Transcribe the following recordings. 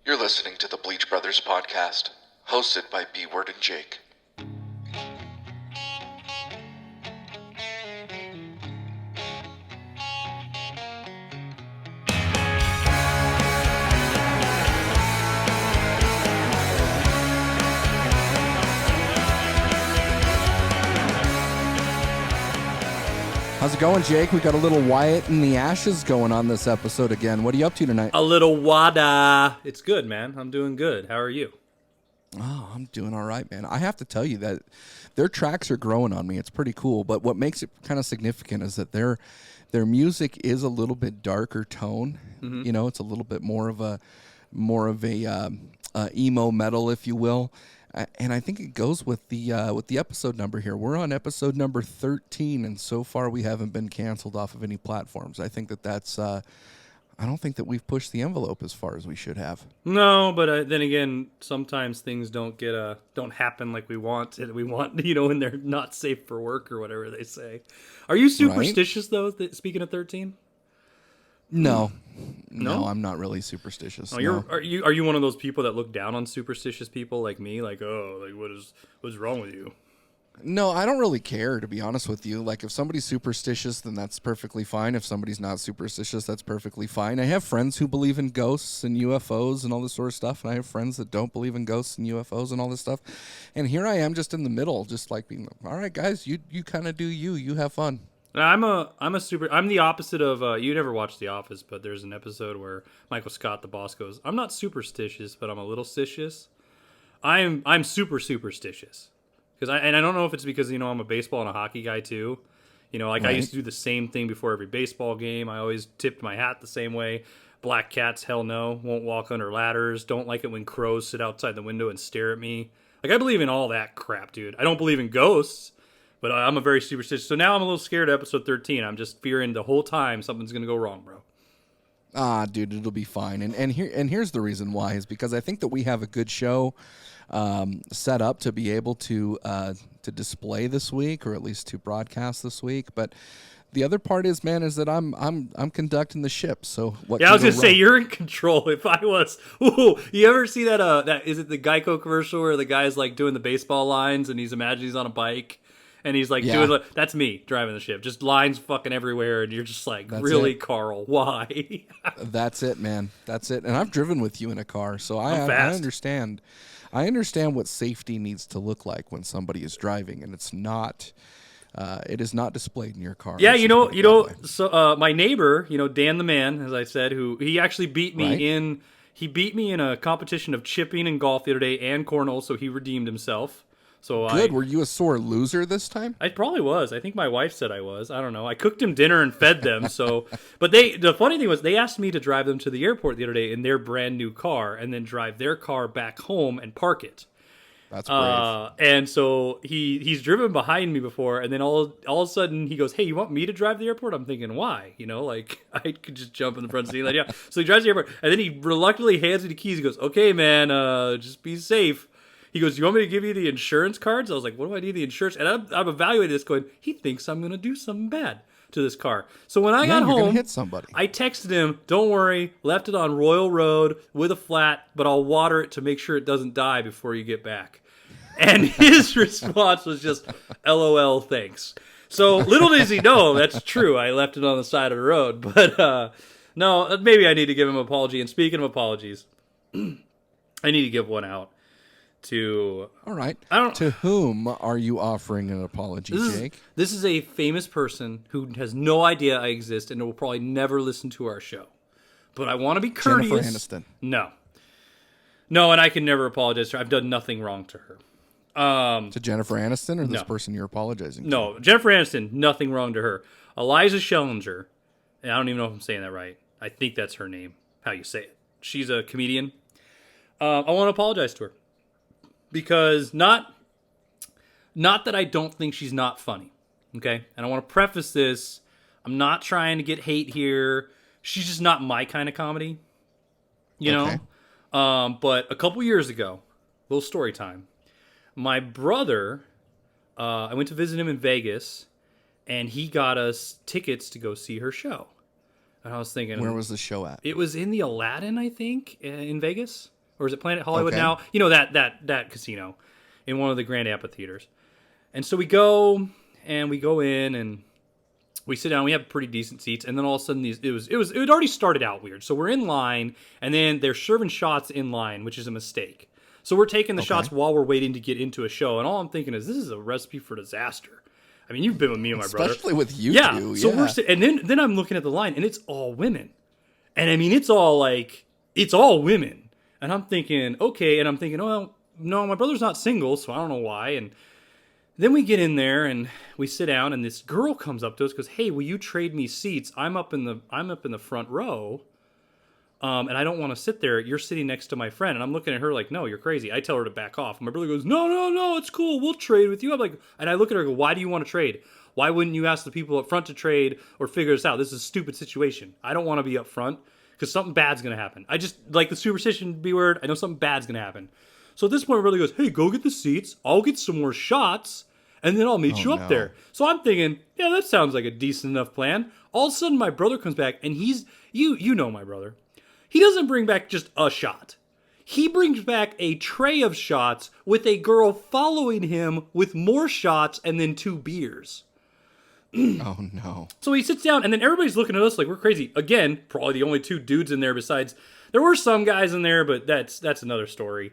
You're listening to the Bleach Brothers podcast, hosted by B-Word and Jake. How's it going, Jake? We got a little Wyatt in the Ashes going on this episode again. What are you up to tonight? A little wada. It's good, man. I'm doing good. How are you? Oh, I'm doing all right, man. I have to tell you that their tracks are growing on me. It's pretty cool. But what makes it kind of significant is that their music is a little bit darker tone. Mm-hmm. You know, it's a little bit more of a emo metal, if you will. And I think it goes with the episode number here. We're on episode number 13, and so far we haven't been canceled off of any platforms. I think that's. I don't think that we've pushed the envelope as far as we should have. No, but then again, sometimes things don't happen like we want. We want, when they're not safe for work or whatever they say. Are you superstitious though? Speaking of 13. No, I'm not really superstitious. No. Are you one of those people that look down on superstitious people like me? Like, what's wrong with you? No, I don't really care, to be honest with you. Like, if somebody's superstitious, then that's perfectly fine. If somebody's not superstitious, that's perfectly fine. I have friends who believe in ghosts and UFOs and all this sort of stuff, and I have friends that don't believe in ghosts and UFOs and all this stuff. And here I am, just in the middle, just like being, all right, guys, you kind of do you. You have fun. I'm the opposite of you never watched The Office, but there's an episode where Michael Scott, the boss, goes, I'm not superstitious, but I'm a little stitious. I'm super superstitious. I don't know if it's because, I'm a baseball and a hockey guy too. Right. I used to do the same thing before every baseball game. I always tipped my hat the same way. Black cats, hell no. Won't walk under ladders. Don't like it when crows sit outside the window and stare at me. Like, I believe in all that crap, dude. I don't believe in ghosts. But I'm a very superstitious. So now I'm a little scared of episode 13. I'm just fearing the whole time something's going to go wrong, bro. Ah, dude, it'll be fine. And here's the reason why is because I think that we have a good show set up to be able to display this week, or at least to broadcast this week. But the other part is, man, is that I'm conducting the ship. So what? Yeah, I was gonna say you're in control. If I was, you ever see that is it the Geico commercial where the guy's like doing the baseball lines and he's imagining he's on a bike? And he's like, that's me driving the ship. Just lines fucking everywhere. And you're just like, that's really, it. Carl, why? That's it, man. That's it. And I've driven with you in a car. So I understand. I understand what safety needs to look like when somebody is driving. And it's not, it is not displayed in your car. Yeah, so my neighbor, Dan the man, as I said, he actually beat me in, he beat me in a competition of chipping and golf the other day and cornhole. So he redeemed himself. So good. Were you a sore loser this time? I probably was. I think my wife said I was. I don't know. I cooked him dinner and fed them. So, but the funny thing was they asked me to drive them to the airport the other day in their brand new car, and then drive their car back home and park it. That's brave. And so he's driven behind me before, and then all of a sudden he goes, "Hey, you want me to drive the airport?" I'm thinking, why? Like I could just jump in the front seat. Like, yeah. So he drives the airport, and then he reluctantly hands me the keys. He goes, "Okay, man, just be safe." He goes, "You want me to give you the insurance cards?" I was like, "What do I need the insurance?" And I'm evaluating this going, he thinks I'm going to do something bad to this car. So when I got home, hit somebody. I texted him, "Don't worry, left it on Royal Road with a flat, but I'll water it to make sure it doesn't die before you get back." And his response was just, "LOL, thanks." So little does he know, that's true. I left it on the side of the road. But no, maybe I need to give him an apology. And speaking of apologies, I need to give one out. All right. To whom are you offering an apology, Jake? This is a famous person who has no idea I exist and will probably never listen to our show. But I want to be courteous. Jennifer Aniston. No, and I can never apologize to her. I've done nothing wrong to her. To Jennifer Aniston or this person you're apologizing to? No, Jennifer Aniston, nothing wrong to her. Iliza Shlesinger, and I don't even know if I'm saying that right. I think that's her name, how you say it. She's a comedian. I want to apologize to her. Because not that I don't think she's not funny, okay? And I want to preface this. I'm not trying to get hate here. She's just not my kind of comedy, know? But a couple years ago, little story time, my brother, I went to visit him in Vegas, and he got us tickets to go see her show. And I was thinking... Where was the show at? It was in the Aladdin, I think, in Vegas. or is it Planet Hollywood Okay. now? You know, that casino in one of the grand amphitheaters. And so we go in and we sit down. We have pretty decent seats, and then all of a sudden it had already started out weird. So we're in line, and then they're serving shots in line, which is a mistake. So we're taking the shots while we're waiting to get into a show, and all I'm thinking is this is a recipe for disaster. I mean, you've been with me and my brother, especially with you two. So yeah. and then I'm looking at the line, and it's all women, and I mean it's all women, and I'm thinking okay, and I'm thinking oh no, my brother's not single, so I don't know why, and. Then we get in there and we sit down, and this girl comes up to us, goes, "Hey, will you trade me seats? I'm up in the front row, and I don't want to sit there. You're sitting next to my friend." And I'm looking at her like, "No, you're crazy." I tell her to back off. My brother goes, "No, it's cool. We'll trade with you." I'm like, and I look at her and go, "Why do you want to trade? Why wouldn't you ask the people up front to trade or figure this out? This is a stupid situation. I don't want to be up front because something bad's gonna happen. I just like the superstition B word. I know something bad's gonna happen." So at this point, my brother goes, "Hey, go get the seats. I'll get some more shots, and then I'll meet you up there." So I'm thinking, yeah, that sounds like a decent enough plan. All of a sudden, my brother comes back, and you know my brother. He doesn't bring back just a shot. He brings back a tray of shots with a girl following him with more shots and then 2 beers. Oh, no. So he sits down, and then everybody's looking at us like we're crazy. Again, probably the only 2 dudes in there besides... There were some guys in there, but that's another story.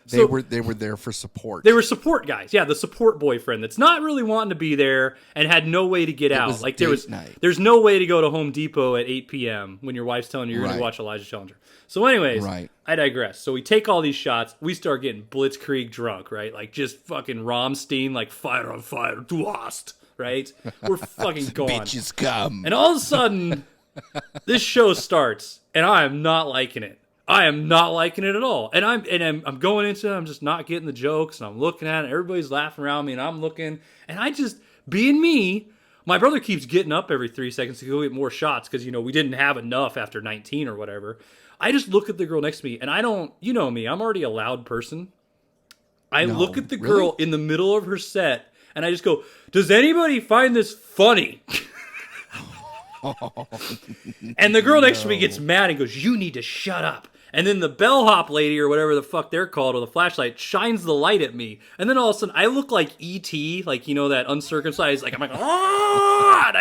They were there for support. They were support guys. Yeah, the support boyfriend that's not really wanting to be there and had no way to get out. Like there's no way to go to Home Depot at 8 p.m. when your wife's telling you you're going to watch Iliza Shlesinger. So anyways, I digress. So we take all these shots. We start getting blitzkrieg drunk, right? Like just fucking Rammstein, like fire on fire, du hast, right? We're fucking gone. Bitches come. And all of a sudden, this show starts, and I am not liking it. I am not liking it at all. And I'm going into it, I'm just not getting the jokes, and I'm looking at it, everybody's laughing around me, and I'm looking, and I just, being me, my brother keeps getting up every 3 seconds to go get more shots, because, you know, we didn't have enough after 19 or whatever. I just look at the girl next to me, and I don't, you know me, I'm already a loud person. I look at the girl in the middle of her set, and I just go, "Does anybody find this funny?" And the girl next to me gets mad and goes, "You need to shut up." And then the bellhop lady or whatever the fuck they're called with a flashlight shines the light at me. And then all of a sudden I look like E.T., like, you know, that uncircumcised, like I'm like, "Ah!"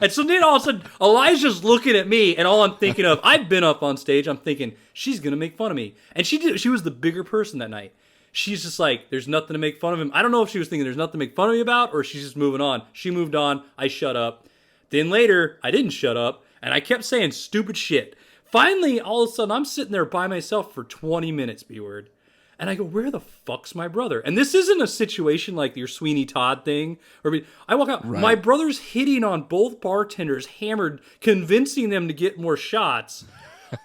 And so then all of a sudden Elijah's looking at me, and all I'm thinking of, I've been up on stage, I'm thinking, she's going to make fun of me. And she was the bigger person that night. She's just like, there's nothing to make fun of him. I don't know if she was thinking there's nothing to make fun of me about, or she's just moving on. She moved on. I shut up. Then later, I didn't shut up, and I kept saying stupid shit. Finally, all of a sudden, I'm sitting there by myself for 20 minutes, B-word. And I go, where the fuck's my brother? And this isn't a situation like your Sweeney Todd thing. I walk out, my brother's hitting on both bartenders, hammered, convincing them to get more shots.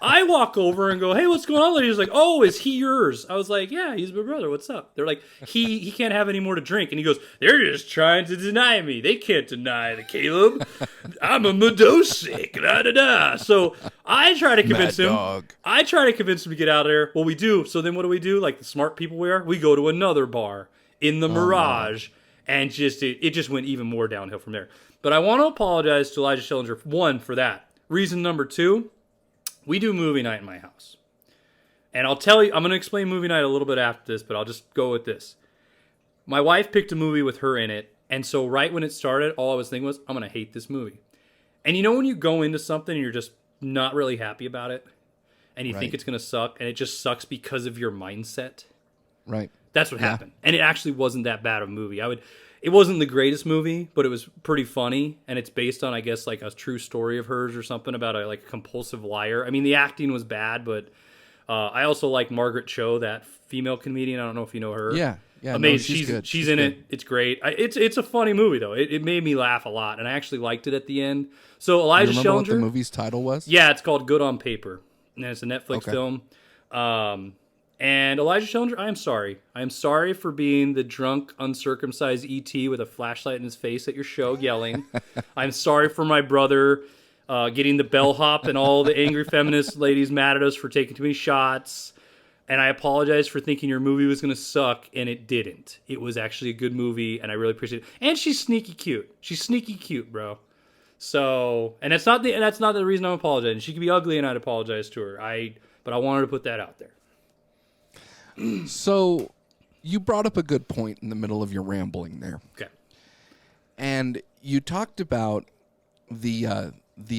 I walk over and go, "Hey, what's going on?" He's like, "Oh, is he yours?" I was like, "Yeah, he's my brother. What's up?" They're like, he can't have any more to drink. And he goes, "They're just trying to deny me. They can't deny the Caleb. I'm a Medosic. Da da da." So I try to convince him. I try to convince him to get out of there. Well, we do. So then what do? Like the smart people we are, we go to another bar in the Mirage, and it just went even more downhill from there. But I want to apologize to Iliza Shlesinger, one, for that. Reason number 2. We do movie night in my house. And I'll tell you, I'm going to explain movie night a little bit after this, but I'll just go with this. My wife picked a movie with her in it, and so right when it started, all I was thinking was, I'm going to hate this movie. And you know when you go into something and you're just not really happy about it, and you think it's going to suck, and it just sucks because of your mindset? Right. That's what happened. And it actually wasn't that bad of a movie. It wasn't the greatest movie, but it was pretty funny, and it's based on, I guess, like a true story of hers or something about a compulsive liar. I mean, the acting was bad, but I also like Margaret Cho, that female comedian. I don't know if you know her. Yeah, amazing. No, she's good. She's in it. It's great. It's a funny movie though. It made me laugh a lot, and I actually liked it at the end. So Iliza Shlesinger. Remember what the movie's title was? Yeah, it's called Good on Paper, and it's a Netflix film. And Iliza Shlesinger, I am sorry. I am sorry for being the drunk, uncircumcised E.T. with a flashlight in his face at your show yelling. I'm sorry for my brother getting the bellhop and all the angry feminist ladies mad at us for taking too many shots. And I apologize for thinking your movie was going to suck, and it didn't. It was actually a good movie, and I really appreciate it. And she's sneaky cute. She's sneaky cute, bro. So, and that's not the reason I'm apologizing. She can be ugly, and I'd apologize to her. But I wanted to put that out there. So, you brought up a good point in the middle of your rambling there. Okay. And you talked about the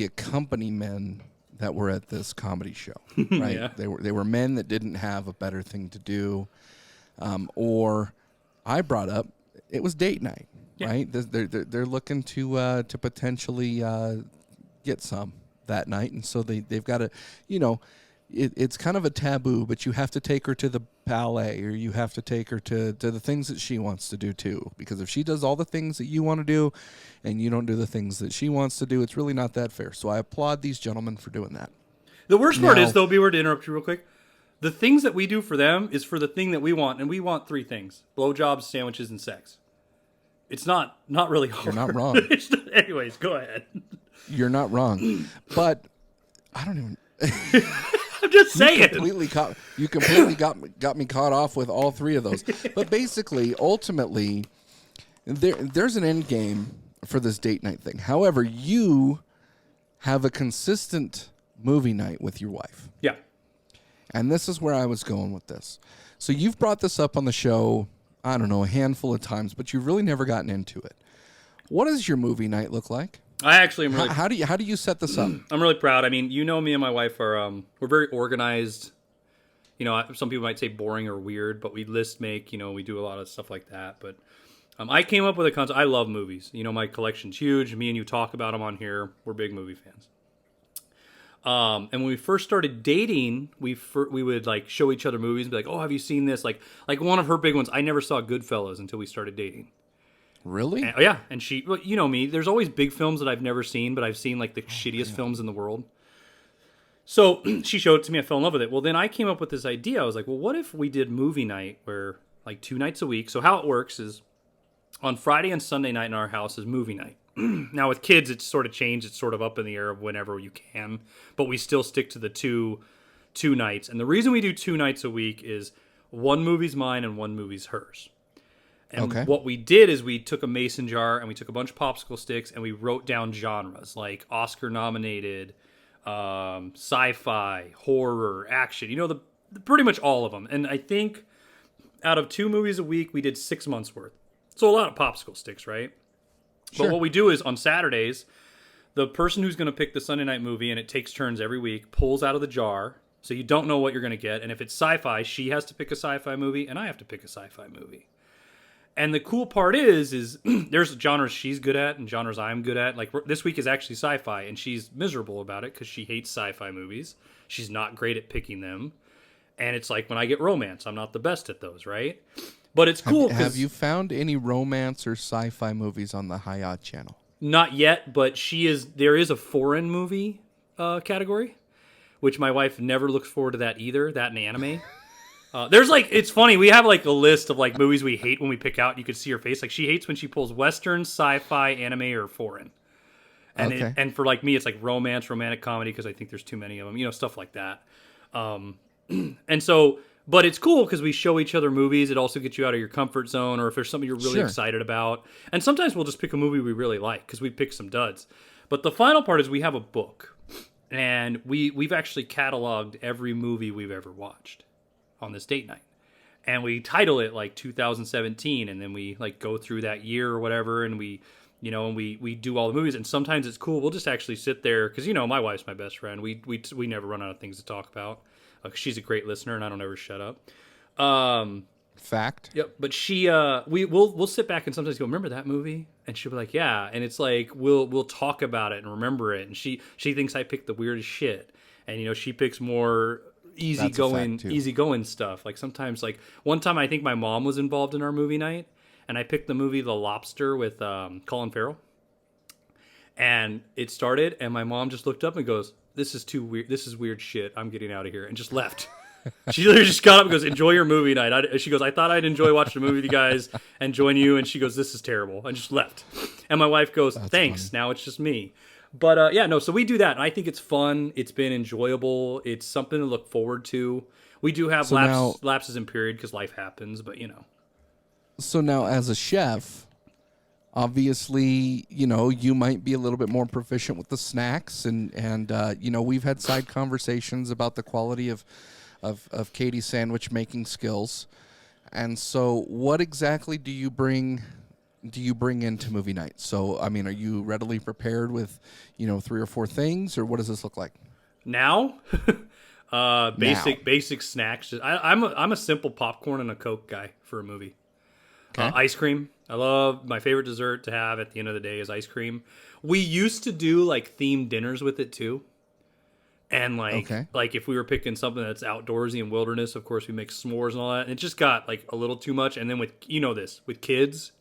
accompaniment that were at this comedy show, right? Yeah. They were men that didn't have a better thing to do, or I brought up it was date night, right? They're looking to potentially get some that night, and so they've got to, it's kind of a taboo, but you have to take her to the ballet, or you have to take her to the things that she wants to do too. Because if she does all the things that you want to do and you don't do the things that she wants to do, it's really not that fair. So I applaud these gentlemen for doing that. The worst part is, though, be word to interrupt you real quick. The things that we do for them is for the thing that we want, and we want 3 things: blowjobs, sandwiches, and sex. It's not really hard. You're not wrong. Anyways, go ahead. You're not wrong. But I don't even... I'm just saying. You completely got me caught off with all 3 of those. But basically, ultimately, there's an end game for this date night thing. However, you have a consistent movie night with your wife. Yeah. And this is where I was going with this. So you've brought this up on the show, I don't know, a handful of times, but you've really never gotten into it. What does your movie night look like? I actually am really... How do you set this up? I'm really proud. I mean, me and my wife are we're very organized. Some people might say boring or weird, but we list make. We do a lot of stuff like that. But I came up with a concept. I love movies. My collection's huge. Me and you talk about them on here. We're big movie fans. And when we first started dating, we would like show each other movies and be like, "Oh, have you seen this?" Like one of her big ones. I never saw Goodfellas until we started dating. Really? Yeah, and she, you know me, there's always big films that I've never seen, but I've seen like the shittiest films in the world. So she showed it to me, I fell in love with it. Well, then I came up with this idea. I was like, well, what if we did movie night where like 2 nights a week? So how it works is on Friday and Sunday night in our house is movie night. Now with kids, it's sort of changed. It's sort of up in the air of whenever you can, but we still stick to the two nights. And the reason we do 2 nights a week is 1 movie's mine and 1 movie's hers. And what we did is we took a mason jar and we took a bunch of popsicle sticks and we wrote down genres like Oscar-nominated, sci-fi, horror, action. Pretty much all of them. And I think out of 2 movies a week, we did 6 months worth. So a lot of popsicle sticks, right? Sure. But what we do is on Saturdays, the person who's going to pick the Sunday night movie, and it takes turns every week, pulls out of the jar. So you don't know what you're going to get. And if it's sci-fi, she has to pick a sci-fi movie and I have to pick a sci-fi movie. And the cool part is there's genres she's good at and genres I'm good at. Like this week is actually sci-fi, and she's miserable about it because she hates sci-fi movies. She's not great at picking them. And it's like when I get romance, I'm not the best at those, right? But it's cool. Have you found any romance or sci-fi movies on the Hayat channel? Not yet, but there is a foreign movie category, which my wife never looks forward to that either, that and anime. There's it's funny, we have like a list of like movies we hate when we pick out. You can see her face. Like she hates when she pulls Western, sci-fi, anime, or foreign. And and for like me, it's like romance, romantic comedy, because I think there's too many of them, stuff like that. And so, but it's cool because we show each other movies. It also gets you out of your comfort zone, or if there's something you're really excited about. And sometimes we'll just pick a movie we really like because we pick some duds. But the final part is we have a book, and we've actually cataloged every movie we've ever watched on this date night, and we title it like 2017, and then we like go through that year or whatever, and we do all the movies. And sometimes it's cool, we'll just actually sit there because my wife's my best friend. We never run out of things to talk about. She's a great listener and I don't ever shut up. Fact. Yep. But we'll sit back and sometimes go, remember that movie? And she'll be like, yeah. And it's like we'll talk about it and remember it, and she thinks I picked the weirdest shit, and she picks more easygoing stuff. Like sometimes, like one time I think my mom was involved in our movie night, and I picked the movie The Lobster with Colin Farrell. And it started, and my mom just looked up and goes, "This is too weird. This is weird shit. I'm getting out of here," and just left. She literally just got up and goes, "Enjoy your movie night." She goes, "I thought I'd enjoy watching a movie with you guys and join you," and she goes, "This is terrible," and just left. And my wife goes, "Thanks. Funny. Now it's just me." But so we do that, and I think it's fun. It's been enjoyable. It's something to look forward to. We do have lapses in period because life happens, but So now, as a chef, Obviously, you might be a little bit more proficient with the snacks, and we've had side conversations about the quality of Katie's sandwich making skills. And so, what exactly do you bring into movie night? So, I mean, are you readily prepared with, 3 or 4 things, or what does this look like Now, now? basic snacks. I'm a simple popcorn and a Coke guy for a movie. Okay. Ice cream. I love my favorite dessert to have at the end of the day is ice cream. We used to do like themed dinners with it too. And Okay. like if we were picking something that's outdoorsy and wilderness, of course we make s'mores and all that. And it just got like a little too much. And then with with kids,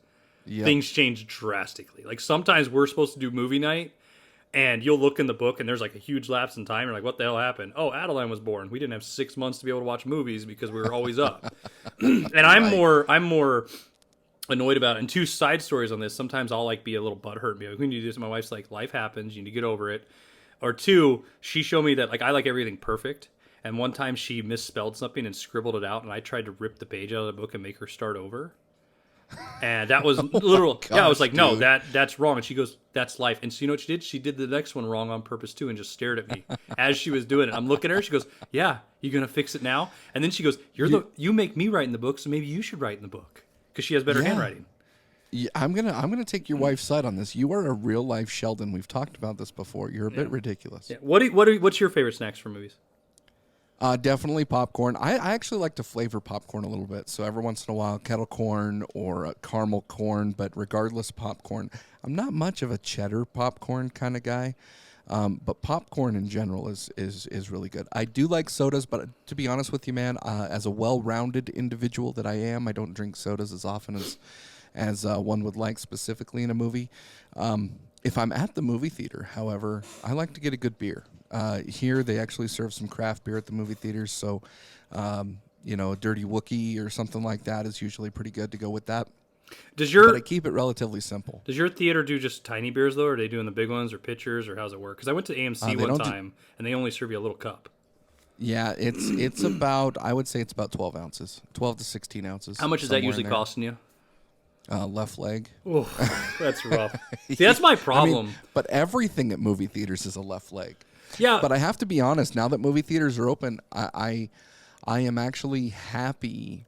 Yep. things change drastically. Like sometimes we're supposed to do movie night and you'll look in the book and there's like a huge lapse in time. You're like, what the hell happened? Oh, Adeline was born. We didn't have 6 months to be able to watch movies because we were always up. And I'm more annoyed about it. And 2 side stories on this. Sometimes I'll like be a little butthurt and be like, we need to do this. My wife's like, life happens. You need to get over it. Or 2, she showed me that like I like everything perfect. And one time she misspelled something and scribbled it out, and I tried to rip the page out of the book and make her start over. And that was literal. Gosh, yeah, I was like, no, dude. that's wrong. And she goes, that's life. And so you know what she did? She did the next one wrong on purpose too, and just stared at me as she was doing it. I'm looking at her. She goes, yeah, you gonna fix it now? And then she goes, you make me write in the book, so maybe you should write in the book because she has better Yeah. handwriting. Yeah, I'm gonna take your wife's side on this. You are a real life Sheldon. We've talked about this before. You're a bit ridiculous. Yeah. What's your favorite snacks for movies? Definitely popcorn. I actually like to flavor popcorn a little bit. So every once in a while, kettle corn or caramel corn. But regardless, popcorn. I'm not much of a cheddar popcorn kind of guy. But popcorn in general is really good. I do like sodas, but to be honest with you, man, as a well-rounded individual that I am, I don't drink sodas as often as one would like specifically in a movie. If I'm at the movie theater, however, I like to get a good beer. Here, they actually serve some craft beer at the movie theaters, so a Dirty Wookie or something like that is usually pretty good to go with that. But I keep it relatively simple. Does your theater do just tiny beers though, or are they doing the big ones or pitchers, or how's it work? Because I went to AMC one time and they only serve you a little cup. Yeah, it's about, I would say it's about 12 ounces, 12 to 16 ounces. How much is that usually costing you? Left leg. Oh, that's rough. See, that's my problem. But everything at movie theaters is a left leg. Yeah. But I have to be honest, now that movie theaters are open, I am actually happy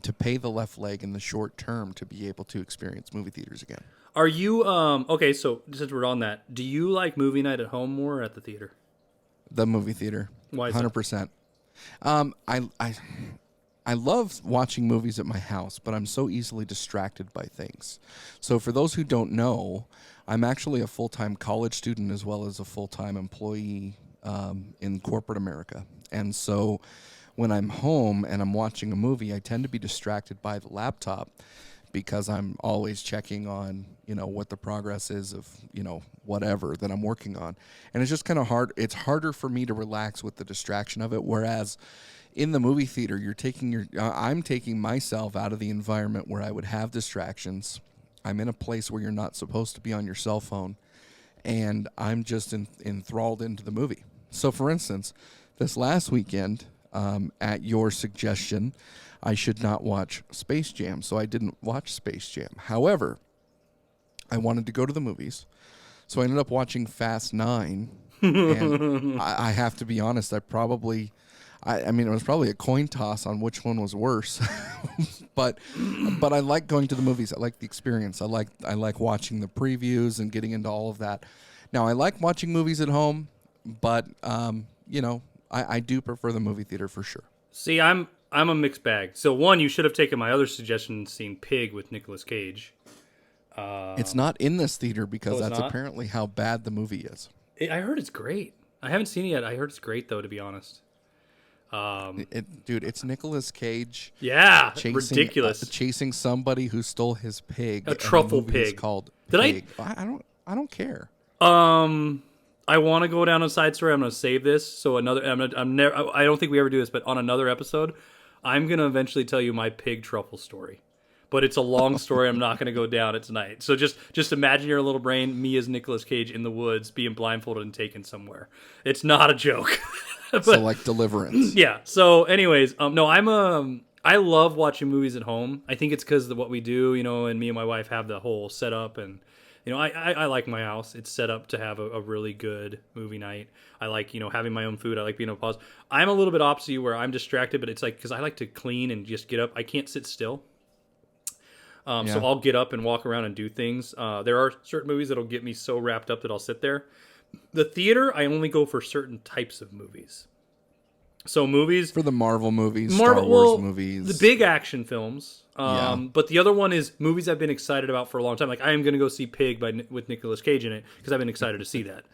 to pay the left leg in the short term to be able to experience movie theaters again. Are you okay, so since we're on that, do you like movie night at home more or at the theater? The movie theater. Why is that? 100%. I love watching movies at my house, but I'm so easily distracted by things. So for those who don't know, I'm actually a full-time college student as well as a full-time employee in corporate America. And so when I'm home and I'm watching a movie, I tend to be distracted by the laptop because I'm always checking on, what the progress is of, whatever that I'm working on. And it's just kind of hard. It's harder for me to relax with the distraction of it. Whereas in the movie theater, I'm taking myself out of the environment where I would have distractions. I'm in a place where you're not supposed to be on your cell phone, and I'm just enthralled into the movie. So, for instance, this last weekend, at your suggestion, I should not watch Space Jam, so I didn't watch Space Jam. However, I wanted to go to the movies, so I ended up watching Fast 9, and I have to be honest, it was probably a coin toss on which one was worse, but I like going to the movies. I like the experience. I like watching the previews and getting into all of that. Now I like watching movies at home, but I do prefer the movie theater for sure. See, I'm a mixed bag. So one, you should have taken my other suggestion and seen Pig with Nicolas Cage. It's not in this theater because that's not? apparently how bad the movie is. I heard it's great. I haven't seen it yet. I heard it's great though, to be honest. Dude, it's Nicolas Cage. Yeah, ridiculous. Chasing somebody who stole his pig. A truffle and the movie is pig. Called Did Pig. I don't care. I want to go down a side story. I'm going to save this. So I don't think we ever do this, but on another episode, I'm going to eventually tell you my pig truffle story. But it's a long story. I'm not going to go down it tonight. So just imagine your little brain, me as Nicolas Cage in the woods, being blindfolded and taken somewhere. It's not a joke. So like Deliverance. Yeah. So anyways, no, I'm I love watching movies at home. I think it's because of what we do, and me and my wife have the whole setup, and I like my house. It's set up to have a really good movie night. I like having my own food. I like being able to pause. I'm a little bit opposite you where I'm distracted, but it's like because I like to clean and just get up. I can't sit still. So I'll get up and walk around and do things. There are certain movies that'll get me so wrapped up that I'll sit there. The theater, I only go for certain types of movies. So movies for the Marvel movies, Star Wars movies, the big action films. But the other one is movies I've been excited about for a long time. Like I am going to go see Pig with Nicolas Cage in it because I've been excited to see that.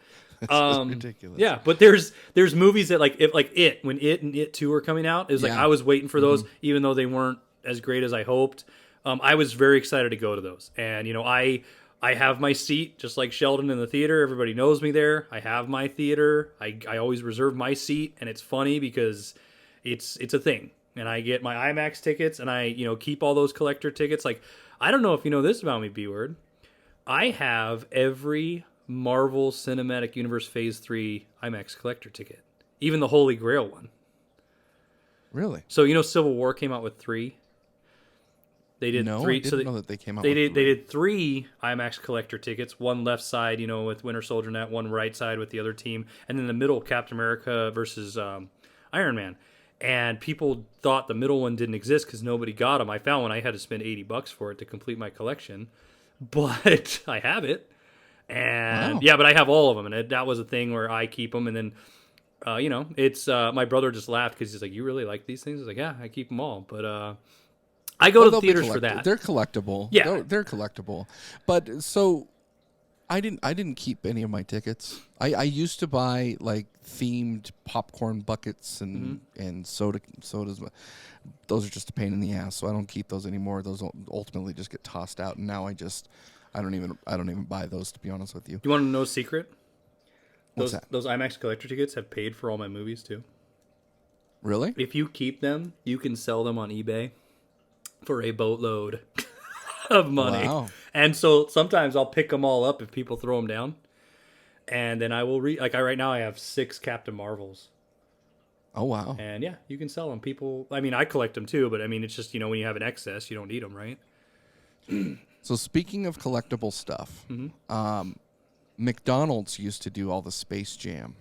That's ridiculous. Yeah, but there's movies that when It and It 2 are coming out, like I was waiting for those, even though they weren't as great as I hoped. I was very excited to go to those, and I have my seat, just like Sheldon in the theater. Everybody knows me there. I have my theater. I always reserve my seat, and it's funny because it's a thing. And I get my IMAX tickets, and I keep all those collector tickets. Like, I don't know if you know this about me, B-Word. I have every Marvel Cinematic Universe Phase 3 IMAX collector ticket, even the Holy Grail one. Really? So Civil War came out with 3. They did no, 3. I didn't know that they came out. They did 3 IMAX collector tickets. One left side, with Winter Soldier net. One right side with the other team, and then the middle, Captain America versus Iron Man. And people thought the middle one didn't exist because nobody got them. I found one. I had to spend $80 for it to complete my collection, but I have it. And wow. but I have all of them, and that was a thing where I keep them. And then, it's my brother just laughed because he's like, "You really like these things?" I was like, "Yeah, I keep them all," but. I go to the theaters for that. They're collectible. Yeah, they're collectible. But so, I didn't keep any of my tickets. I used to buy like themed popcorn buckets and sodas. Those are just a pain in the ass, so I don't keep those anymore. Those ultimately just get tossed out, and now I don't even buy those, to be honest with you. You want to know a secret? What's that? Those IMAX collector tickets have paid for all my movies too. Really? If you keep them, you can sell them on eBay for a boatload of money. Wow. And so sometimes I'll pick them all up if people throw them down. And then I will right now I have 6 Captain Marvels. Oh, wow. And yeah, you can sell them. People, I collect them too, but it's just, when you have an excess, you don't need them, right? So speaking of collectible stuff, McDonald's used to do all the Space Jam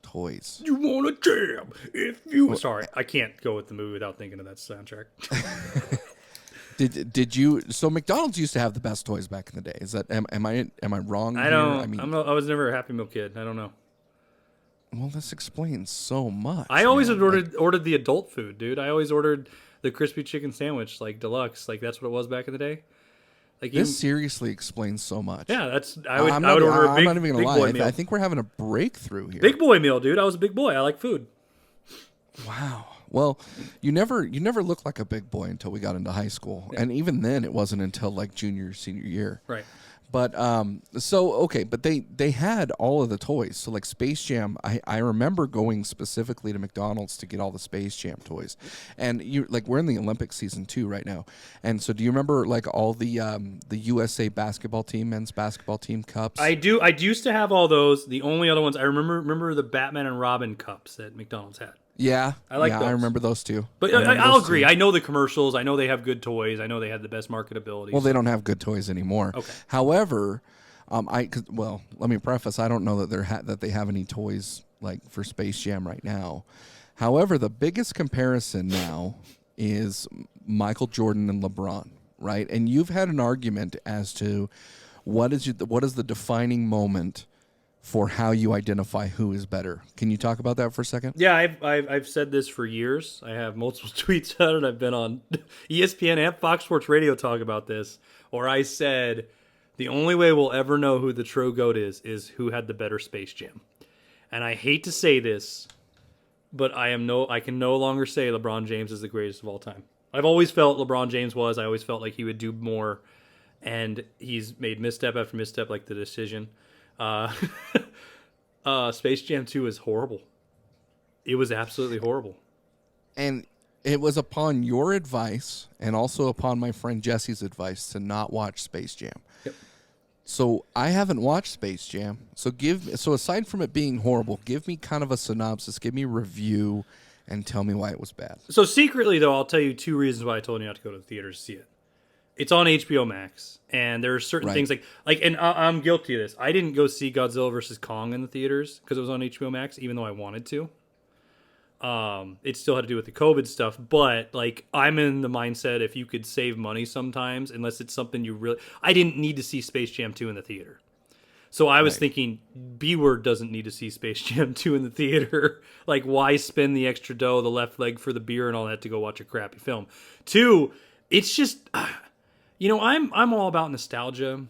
toys. You want a jam if you... Sorry, I can't go with the movie without thinking of that soundtrack. Did you? So McDonald's used to have the best toys back in the day. Is that am I wrong? I don't. I was never a Happy Meal kid. I don't know. Well, this explains so much. I always ordered the adult food, dude. I always ordered the crispy chicken sandwich, like deluxe. Like that's what it was back in the day. Like this seriously explains so much. Yeah, I would order a big, I'm not even gonna big lie. boy meal. I think we're having a breakthrough here. Big boy meal, dude. I was a big boy. I like food. Wow. Well, you never looked like a big boy until we got into high school, and even then, it wasn't until like junior, senior year. Right. But but they had all of the toys. So like Space Jam, I remember going specifically to McDonald's to get all the Space Jam toys, and we're in the Olympic season too right now. And so do you remember like all the USA basketball team, men's basketball team cups? I do. I used to have all those. The only other ones I remember the Batman and Robin cups that McDonald's had. Yeah, I like those. I remember those too. But I'll agree. I know the commercials. I know they have good toys. I know they had the best marketability. Well, they don't have good toys anymore. Okay. However, let me preface. I don't know that they have any toys like for Space Jam right now. However, the biggest comparison now is Michael Jordan and LeBron, right? And you've had an argument as to what is the defining moment for how you identify who is better. Can you talk about that for a second? Yeah, I've said this for years. I have multiple tweets out, and I've been on ESPN and Fox Sports Radio talk about this, or I said the only way we'll ever know who the true GOAT is who had the better Space Jam. And I hate to say this, but I can no longer say LeBron James is the greatest of all time. I've always felt LeBron James was. I always felt like he would do more, and he's made misstep after misstep, like the decision. Space Jam 2 is horrible. It was absolutely horrible. And it was upon your advice and also upon my friend Jesse's advice to not watch Space Jam. Yep. So I haven't watched Space Jam. So aside from it being horrible, give me kind of a synopsis, give me a review and tell me why it was bad. So secretly, though, I'll tell you 2 reasons why I told you not to go to the theater to see it. It's on HBO Max, and there are certain things and I'm guilty of this. I didn't go see Godzilla vs. Kong in the theaters because it was on HBO Max, even though I wanted to. It still had to do with the COVID stuff, but like I'm in the mindset if you could save money sometimes, unless it's something you really. I didn't need to see Space Jam 2 in the theater, so I was thinking B-Word doesn't need to see Space Jam 2 in the theater. Like, why spend the extra dough, the left leg for the beer, and all that to go watch a crappy film? 2, it's just. I'm all about nostalgia,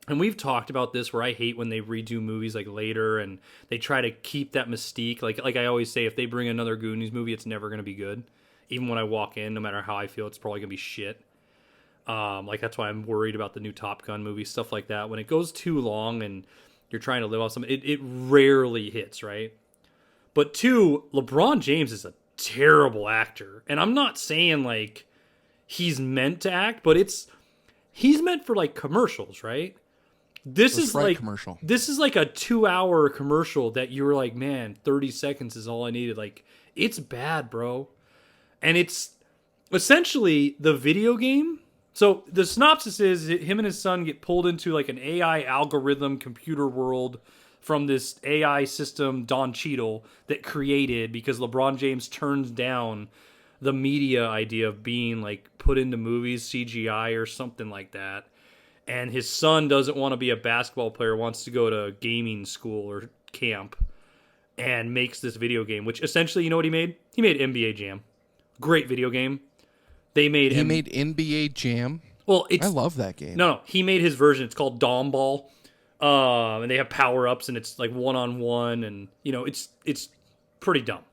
and we've talked about this where I hate when they redo movies like later and they try to keep that mystique. Like I always say, if they bring another Goonies movie, it's never going to be good. Even when I walk in, no matter how I feel, it's probably going to be shit. That's why I'm worried about the new Top Gun movie, stuff like that. When it goes too long and you're trying to live off something, it rarely hits, right? But 2, LeBron James is a terrible actor, and I'm not saying like he's meant to act, but he's meant for like commercials, right? This is like commercial. This is like a 2-hour commercial that you were like, man, 30 seconds is all I needed. Like, it's bad, bro. And it's essentially the video game. So the synopsis is him and his son get pulled into like an AI algorithm computer world from this AI system, Don Cheadle, that created because LeBron James turns down the media idea of being like put into movies, CGI or something like that. And his son doesn't want to be a basketball player, wants to go to gaming school or camp, and makes this video game, which essentially, you know what he made? He made NBA Jam. Great video game. He made NBA Jam. Well, I love that game. No, he made his version. It's called Dom Ball. And they have power-ups, and it's like one-on-one, and, it's pretty dumb.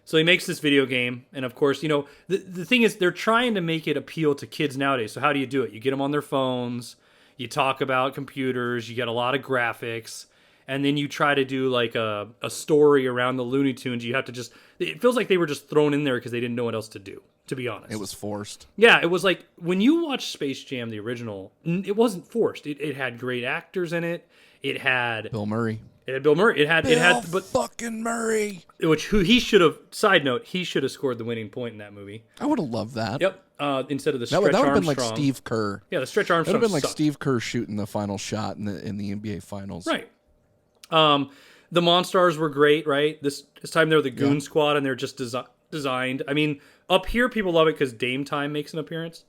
So he makes this video game, and of course, the thing is, they're trying to make it appeal to kids nowadays. So how do you do it? You get them on their phones, you talk about computers, you get a lot of graphics, and then you try to do like a story around the Looney Tunes. You have to it feels like they were just thrown in there because they didn't know what else to do, to be honest. It was forced. Yeah, it was like, when you watch Space Jam, the original, it wasn't forced. It had great actors in it. It had Bill Murray. It had Bill Murray. It had fucking Murray. He should have. Side note: he should have scored the winning point in that movie. I would have loved that. Yep. Instead of the Stretch Armstrong. That would have been like Steve Kerr. Yeah, the Stretch Armstrong. That would have been like sucked. Steve Kerr shooting the final shot in the NBA Finals. Right. The Monstars were great. Right. This time they're the Goon Squad, and they're just designed. I mean, up here people love it because Dame Time makes an appearance.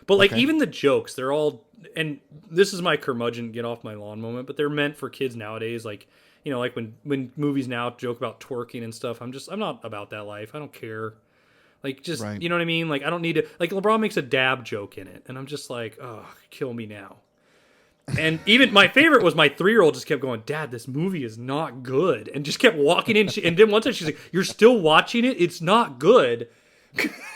But like even the jokes, they're all, and this is my curmudgeon get off my lawn moment, but they're meant for kids nowadays. Like, like when movies now joke about twerking and stuff, I'm not about that life. I don't care. Like, just, you know what I mean? Like, I don't need to, like, LeBron makes a dab joke in it, and I'm just like, oh, kill me now. And even my favorite was my 3-year-old just kept going, Dad, this movie is not good, and just kept walking in. And then one time she's like, you're still watching it? It's not good.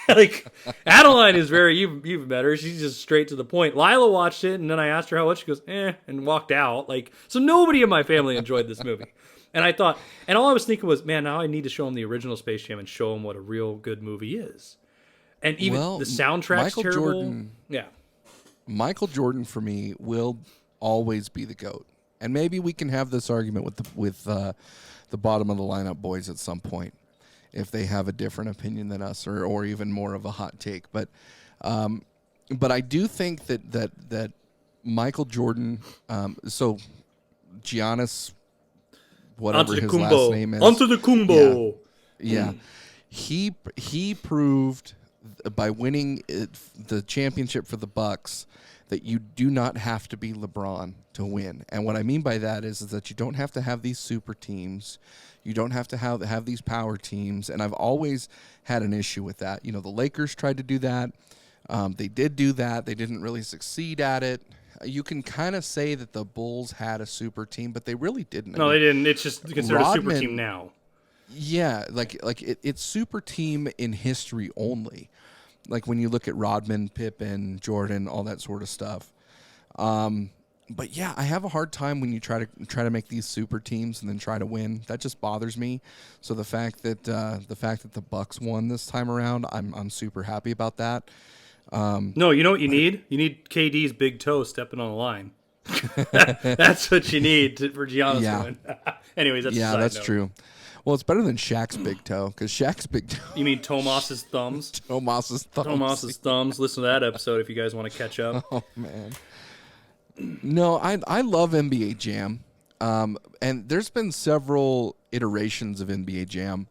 Like, Adeline is you've met her. She's just straight to the point. Lila watched it, and then I asked her how much. She goes, and walked out. Like, so nobody in my family enjoyed this movie. And I thought, and all I was thinking was, man, now I need to show them the original Space Jam and show them what a real good movie is. And even the soundtrack's terrible. Michael Jordan for me will always be the GOAT. And maybe we can have this argument with the bottom of the lineup boys at some point, if they have a different opinion than us, or even more of a hot take. But I do think that Michael Jordan, so Giannis, whatever his last name is, Antetokounmpo. Yeah. He proved by winning the championship for the Bucks that you do not have to be LeBron to win. And what I mean by that is that you don't have to have these super teams. You don't have to have these power teams. And I've always had an issue with that. The Lakers tried to do that. They did do that. They didn't really succeed at it. You can kind of say that the Bulls had a super team, but they really didn't. No, they didn't. It's just considered a super team now. Yeah, it's super team in history only. Like when you look at Rodman, Pippen, Jordan, all that sort of stuff. But yeah, I have a hard time when you try to make these super teams and then try to win. That just bothers me. So the fact that the Bucks won this time around, I'm super happy about that. No, you know what you need? You need KD's big toe stepping on the line. That's what you need for Giannis to win. Anyways, that's true. Well, it's better than Shaq's big toe because Shaq's big toe. You mean Tomas's thumbs? Tomas's thumbs. Tomas's thumbs. Listen to that episode if you guys want to catch up. Oh man. No, I love NBA Jam, and there's been several iterations of NBA Jam,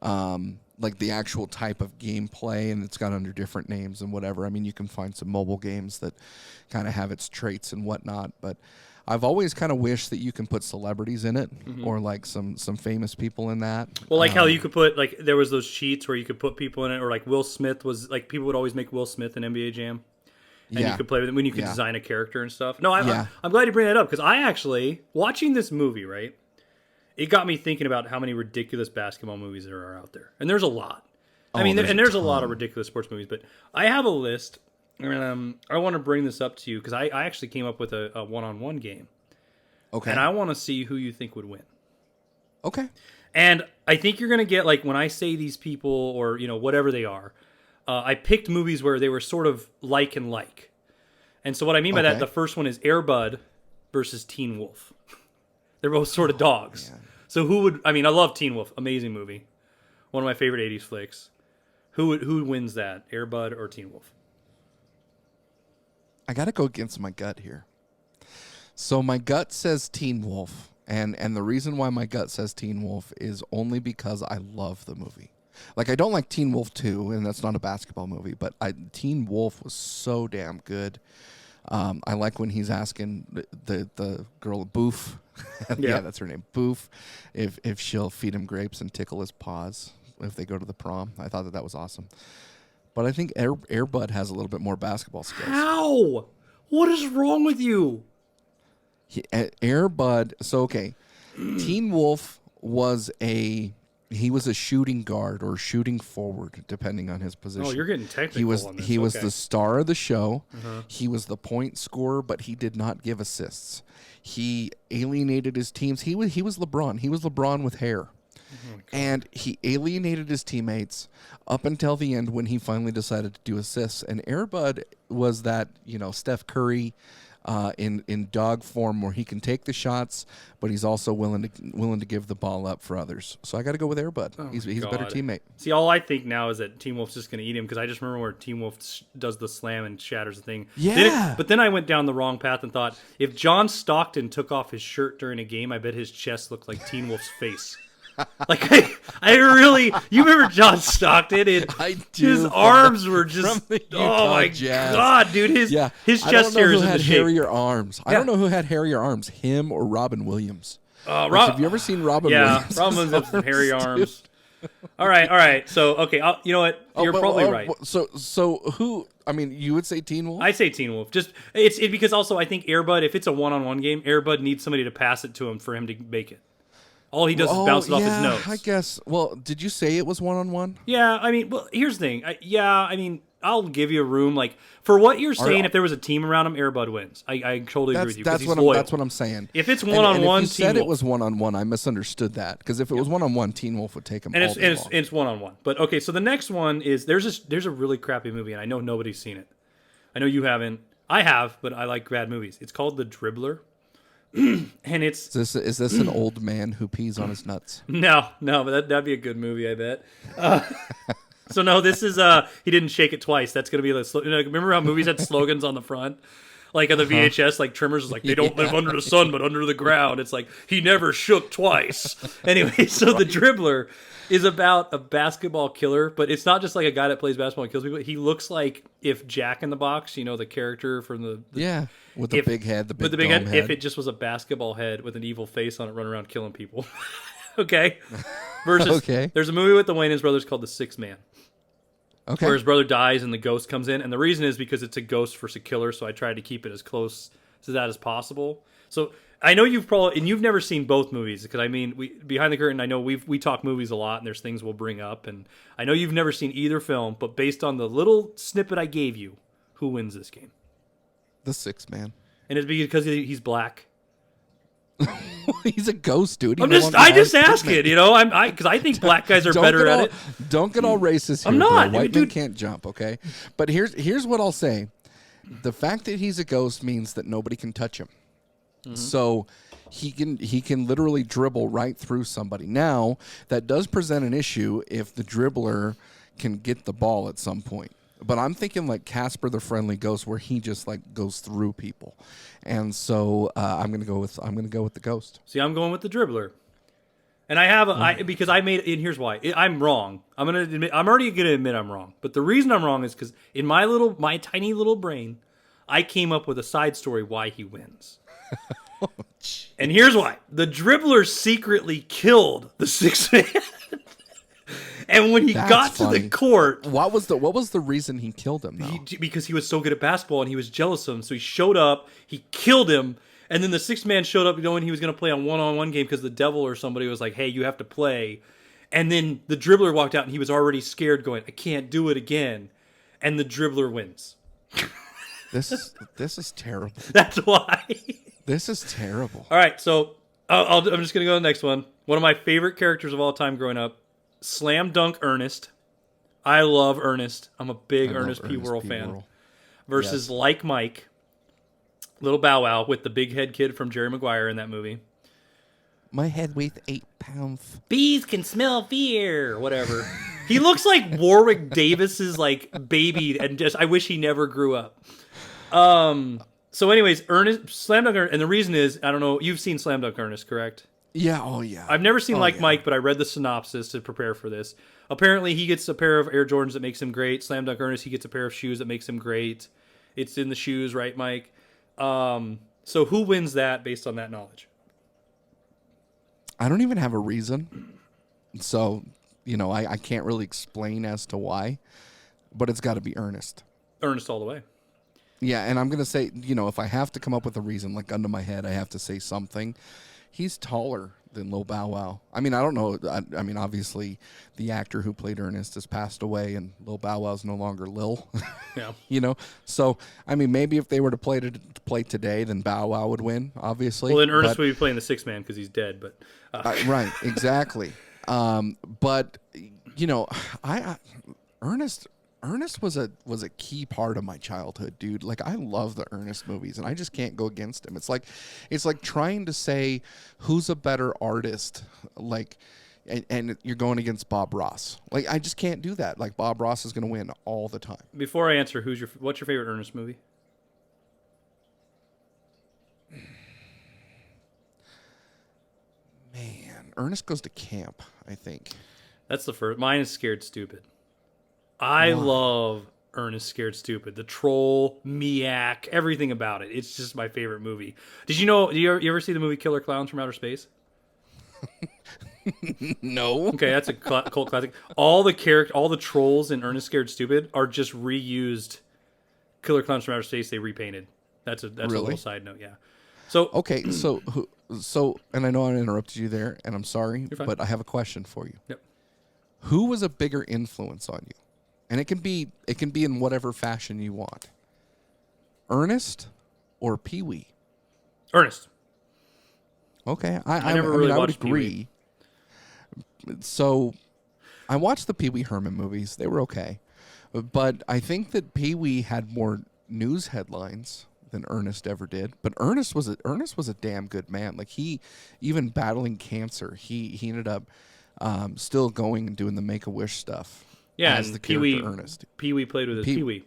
like the actual type of gameplay, and it's gone under different names and whatever. I mean, you can find some mobile games that kind of have its traits and whatnot, but I've always kind of wished that you can put celebrities in it or like some famous people in that. Well, like how you could put, like, there was those cheats where you could put people in it, or like Will Smith was, like, people would always make Will Smith in NBA Jam. And you could play with it when you could design a character and stuff. No, I'm glad you bring that up because I actually, watching this movie, right, it got me thinking about how many ridiculous basketball movies there are out there. And there's a lot. I mean, there's a lot of ridiculous sports movies, but I have a list. I want to bring this up to you because I actually came up with a one-on-one game. Okay. And I want to see who you think would win. Okay. And I think you're going to get, like, when I say these people or, you know, whatever they are, I picked movies where they were sort of like and like. And so what I mean by that, the first one is Air Bud versus Teen Wolf. They're both sort of dogs. Man. So who would, I mean, I love Teen Wolf. Amazing movie. One of my favorite 80s flicks. Who wins that, Air Bud or Teen Wolf? I got to go against my gut here. So my gut says Teen Wolf. And the reason why my gut says Teen Wolf is only because I love the movie. Like, I don't like Teen Wolf 2, and that's not a basketball movie, but Teen Wolf was so damn good. I like when he's asking the girl, Boof, yeah, that's her name, Boof, if she'll feed him grapes and tickle his paws if they go to the prom. I thought that was awesome. But I think Air Bud has a little bit more basketball skills. How? What is wrong with you? Air Bud, so okay, Teen Wolf was a shooting guard or shooting forward, depending on his position. Oh, you're getting technical on this. He was the star of the show. He was the point scorer, but he did not give assists. He alienated his teams. He was LeBron. He was LeBron with hair. And he alienated his teammates up until the end when he finally decided to do assists. And Air Bud was that, you know, Steph Curry in dog form where he can take the shots, but he's also willing to give the ball up for others. So I got to go with Air Bud. He's a better teammate. See, all I think now is that Teen Wolf's just going to eat him because I just remember where Teen Wolf does the slam and shatters the thing. Yeah. But then I went down the wrong path and thought, if John Stockton took off his shirt during a game, I bet his chest looked like Teen Wolf's face. Like I really, you remember John Stockton? I do. His arms were just, oh my God, dude! His chest hair is in the shape. Hairier arms. I don't know who had hairier arms, him or Robin Williams. Have you ever seen Robin Williams? Yeah, Robin Williams has some hairy arms. All right. So okay, you know what? You're probably right. So who? I mean, you would say Teen Wolf? I say Teen Wolf. Just it's because also I think Air Bud. If it's a one-on-one game, Air Bud needs somebody to pass it to him for him to make it. All he does is bounce it off his nose. I guess. Well, did you say it was one-on-one? Yeah, I mean, well, here's the thing. I'll give you a room. Like, for what you're saying, if there was a team around him, Air Bud wins. I totally agree with you because he's loyal. That's what I'm saying. If it's one-on-one, if you said it was one-on-one, I misunderstood that. Because if it was one-on-one, Teen Wolf would take him all day long. It's one-on-one. But, okay, so the next one is, there's a really crappy movie, and I know nobody's seen it. I know you haven't. I have, but I like bad movies. It's called The Dribbler. And it's is this an old man who pees on his nuts? No, but that'd be a good movie, I bet. So no, this is he didn't shake it twice. That's gonna be remember how movies had slogans on the front, like on the VHS, like Trimmers is like they don't live under the sun but under the ground. It's like he never shook twice. Anyway, so The Dribbler is about a basketball killer, but it's not just like a guy that plays basketball and kills people. He looks like if Jack in the Box, you know, the character from the with the big head, the big head. If it just was a basketball head with an evil face on it, running around killing people. Okay. Versus, there's a movie with the Wayans brothers called The Sixth Man. Okay. Where his brother dies and the ghost comes in, and the reason is because it's a ghost versus a killer. So I tried to keep it as close to that as possible. So I know you've never seen both movies because I mean, behind the curtain, I know we talk movies a lot, and there's things we'll bring up, and I know you've never seen either film, but based on the little snippet I gave you, who wins this game? The Sixth Man. And it's because he's black. He's a ghost, dude. I just asking, you know, because I think black guys are better at it. Don't get all racist here. I'm not. Bro. White men can't jump, okay? But here's what I'll say: the fact that he's a ghost means that nobody can touch him. Mm-hmm. So he can literally dribble right through somebody. Now, that does present an issue if the dribbler can get the ball at some point. But I'm thinking like Casper the Friendly Ghost, where he just like goes through people. And so I'm gonna go with the Ghost. See, I'm going with the dribbler. And I have because I made it, and here's why. I'm wrong. I'm already gonna admit I'm wrong. But the reason I'm wrong is because in my tiny little brain, I came up with a side story why he wins. And here's why. The dribbler secretly killed the sixth man. And when he got to the court, what was the reason he killed him though? Because he was so good at basketball and he was jealous of him. So he showed up, he killed him. And then the sixth man showed up knowing he was going to play on one-on-one game because the devil or somebody was like, hey, you have to play. And then the dribbler walked out and he was already scared going, I can't do it again. And the dribbler wins. This is terrible. That's why. This is terrible. All right, so I'm just going to go to the next one. One of my favorite characters of all time growing up, Slam Dunk Ernest. I love Ernest. I'm a big Ernest P. Worrell fan. Versus Like Mike. Little Bow Wow with the big head kid from Jerry Maguire in that movie. My head weighs 8 pounds. Bees can smell fear. Whatever. He looks like Warwick Davis's like baby, and just I wish he never grew up. So, anyways, Ernest Slam Dunk Ernest, and the reason is I don't know. You've seen Slam Dunk Ernest, correct? Yeah. Oh yeah. I've never seen Mike, but I read the synopsis to prepare for this. Apparently, he gets a pair of Air Jordans that makes him great. Slam Dunk Ernest, he gets a pair of shoes that makes him great. It's in the shoes, right, Mike? So who wins that based on that knowledge? I don't even have a reason. So, I can't really explain as to why, but it's got to be Ernest. Ernest all the way. Yeah, and I'm going to say, if I have to come up with a reason, like gun to my head, I have to say something. He's taller than Lil Bow Wow. I mean, I don't know. I mean, obviously, the actor who played Ernest has passed away, and Lil Bow Wow's no longer Lil. Yeah. So, I mean, maybe if they were to play today, then Bow Wow would win, obviously. Well, then Ernest would be playing the sixth man because he's dead, but... right, exactly. But, Ernest was a key part of my childhood, dude. Like I love the Ernest movies, and I just can't go against him. It's like trying to say who's a better artist, like, and you're going against Bob Ross. Like I just can't do that. Like Bob Ross is going to win all the time. Before I answer, what's your favorite Ernest movie? Man, Ernest Goes to Camp, I think. That's the first. Mine is Scared Stupid. I love Ernest Scared Stupid. The troll, Miak, everything about it. It's just my favorite movie. Did you know? You ever see the movie Killer Clowns from Outer Space? No. Okay, that's a cult classic. All the trolls in Ernest Scared Stupid are just reused. Killer Clowns from Outer Space they repainted. That's really? A little side note. Yeah. So okay, so and I know I interrupted you there, and I'm sorry, but I have a question for you. Yep. Who was a bigger influence on you? And it can be in whatever fashion you want. Ernest or Pee-wee? Ernest. Okay, I never really would watched agree. Pee-wee. So, I watched the Pee Wee Herman movies. They were okay, but I think that Pee-wee had more news headlines than Ernest ever did. But Ernest was a damn good man. Like he, even battling cancer, he ended up still going and doing the Make-A-Wish stuff. Yeah, as the character Ernest. Pee-wee played with his Pee-wee.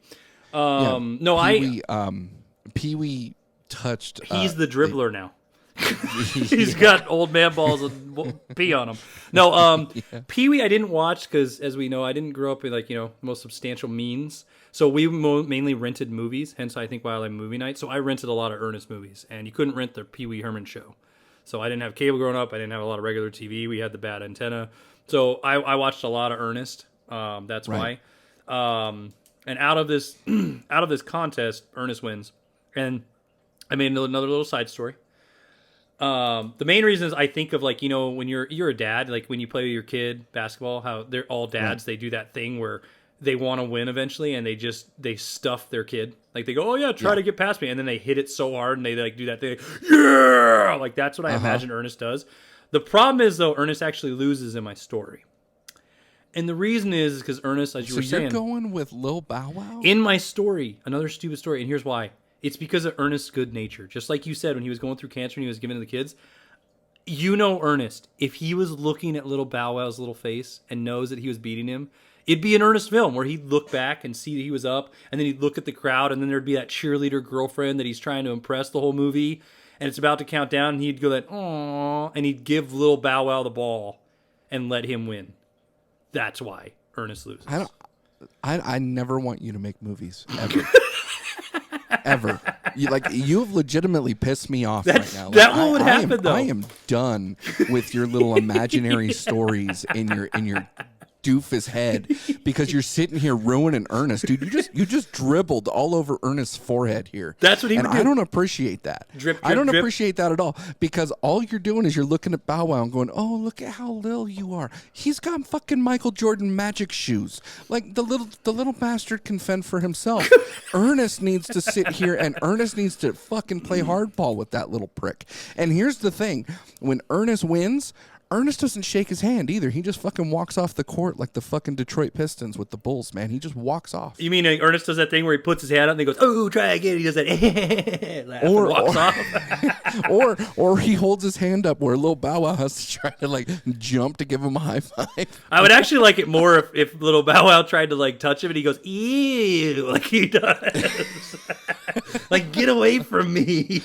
Pee-wee touched. He's the dribbler now. He's got old man balls and pee on him. No, Pee-wee I didn't watch because, as we know, I didn't grow up with the most substantial means. So we mainly rented movies. Hence, I think why I like movie night. So I rented a lot of Ernest movies, and you couldn't rent the Pee-wee Herman show. So I didn't have cable growing up. I didn't have a lot of regular TV. We had the bad antenna. So I watched a lot of Ernest. That's right. why. And out of this contest, Ernest wins. And I made another little side story. The main reason is I think of when you're a dad, like when you play with your kid basketball, how they're all dads. Right. They do that thing where they want to win eventually, and they stuff their kid. Like they go, oh yeah, try to get past me, and then they hit it so hard, and they do that thing, yeah, like that's what I imagine Ernest does. The problem is though, Ernest actually loses in my story, and the reason is because Ernest, as you were saying, you're going with Lil Bow Wow in my story, another stupid story, and here's why. It's because of Ernest's good nature. Just like you said, when he was going through cancer and he was giving to the kids, You know Ernest, if he was looking at little Bow Wow's little face and knows that he was beating him, it'd be an Ernest film where he'd look back and see that he was up, and then he'd look at the crowd, and then there'd be that cheerleader girlfriend that he's trying to impress the whole movie, and it's about to count down, and he'd go like, "Aww," and he'd give little Bow Wow the ball and let him win. That's why Ernest loses. I never want you to make movies ever. Ever. You've legitimately pissed me off right now. That one would happen, though. I am done with your little imaginary stories in your doofus head because you're sitting here ruining Ernest, dude. You just dribbled all over Ernest's forehead here. That's what he would do. I don't appreciate that. Drip, I don't drip. appreciate that at all because all you're doing is you're looking at Bow Wow and going, "Oh, look at how little you are. He's got fucking Michael Jordan magic shoes. Like the little bastard can fend for himself." Ernest needs to sit here and Ernest needs to fucking play hardball with that little prick. And here's the thing: when Ernest wins, Ernest doesn't shake his hand either. He just fucking walks off the court like the fucking Detroit Pistons with the Bulls, man. He just walks off. You mean Ernest does that thing where he puts his hand up and he goes, "Oh, try again." He does that laugh and walks off. or he holds his hand up where little Bow Wow has to try to jump to give him a high five. I would actually like it more if little Bow Wow tried to touch him and he goes, "Ew," like he does. Get away from me.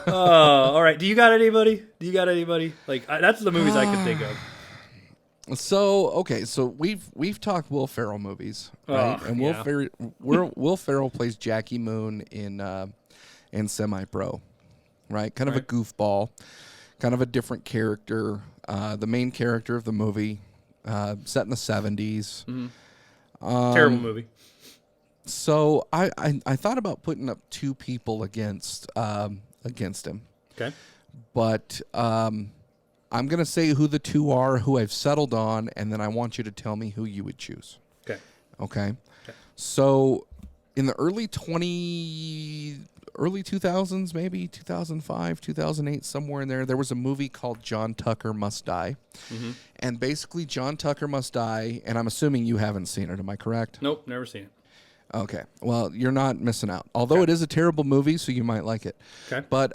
All right. Do you got anybody? That's the movies I can think of. So we've talked Will Ferrell movies, right? And Will Ferrell plays Jackie Moon in Semi-Pro, right? Kind of a goofball, kind of a different character. The main character of the movie, set in the 70s. Mm-hmm. Terrible movie. So I thought about putting up two people against him. Okay. But I'm going to say who the two are, who I've settled on, and then I want you to tell me who you would choose. Okay. So in the early 2000s, maybe 2005, 2008, somewhere in there was a movie called John Tucker Must Die. Mm-hmm. And basically John Tucker Must Die, and I'm assuming you haven't seen it. Am I correct? Nope, never seen it. Okay. Well, you're not missing out. Although it is a terrible movie, so you might like it. Okay. But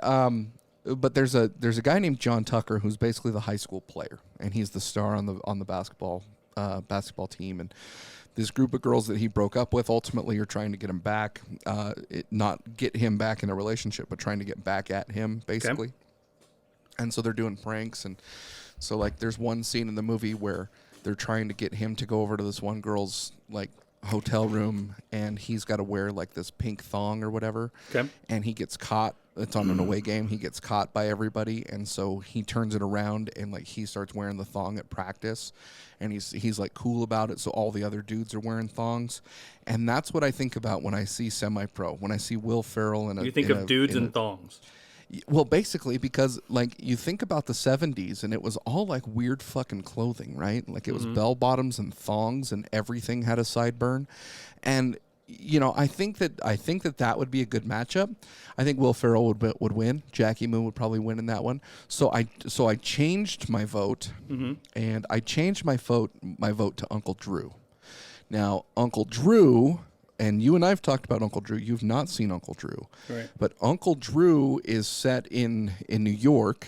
there's a guy named John Tucker who's basically the high school player, and he's the star on the basketball team. And this group of girls that he broke up with ultimately are trying to get him back, not get him back in a relationship, but trying to get back at him basically. Okay. And so they're doing pranks, and so there's one scene in the movie where they're trying to get him to go over to this one girl's hotel room, and he's got to wear this pink thong or whatever. Okay. And he gets caught. It's on an away game. He gets caught by everybody, and so he turns it around and he starts wearing the thong at practice, and he's cool about it. So all the other dudes are wearing thongs, and that's what I think about when I see Semi-Pro. When I see Will Ferrell you think of dudes in thongs. Well, basically, because you think about the 70s, and it was all weird fucking clothing, right? It was bell bottoms and thongs, and everything had a sideburn. And I think that would be a good matchup. I think Will Ferrell would win. Jackie Moon would probably win in that one. So I changed my vote, and I changed my vote to Uncle Drew. Now, Uncle Drew. And you and I have talked about Uncle Drew. You've not seen Uncle Drew. Right. But Uncle Drew is set in New York,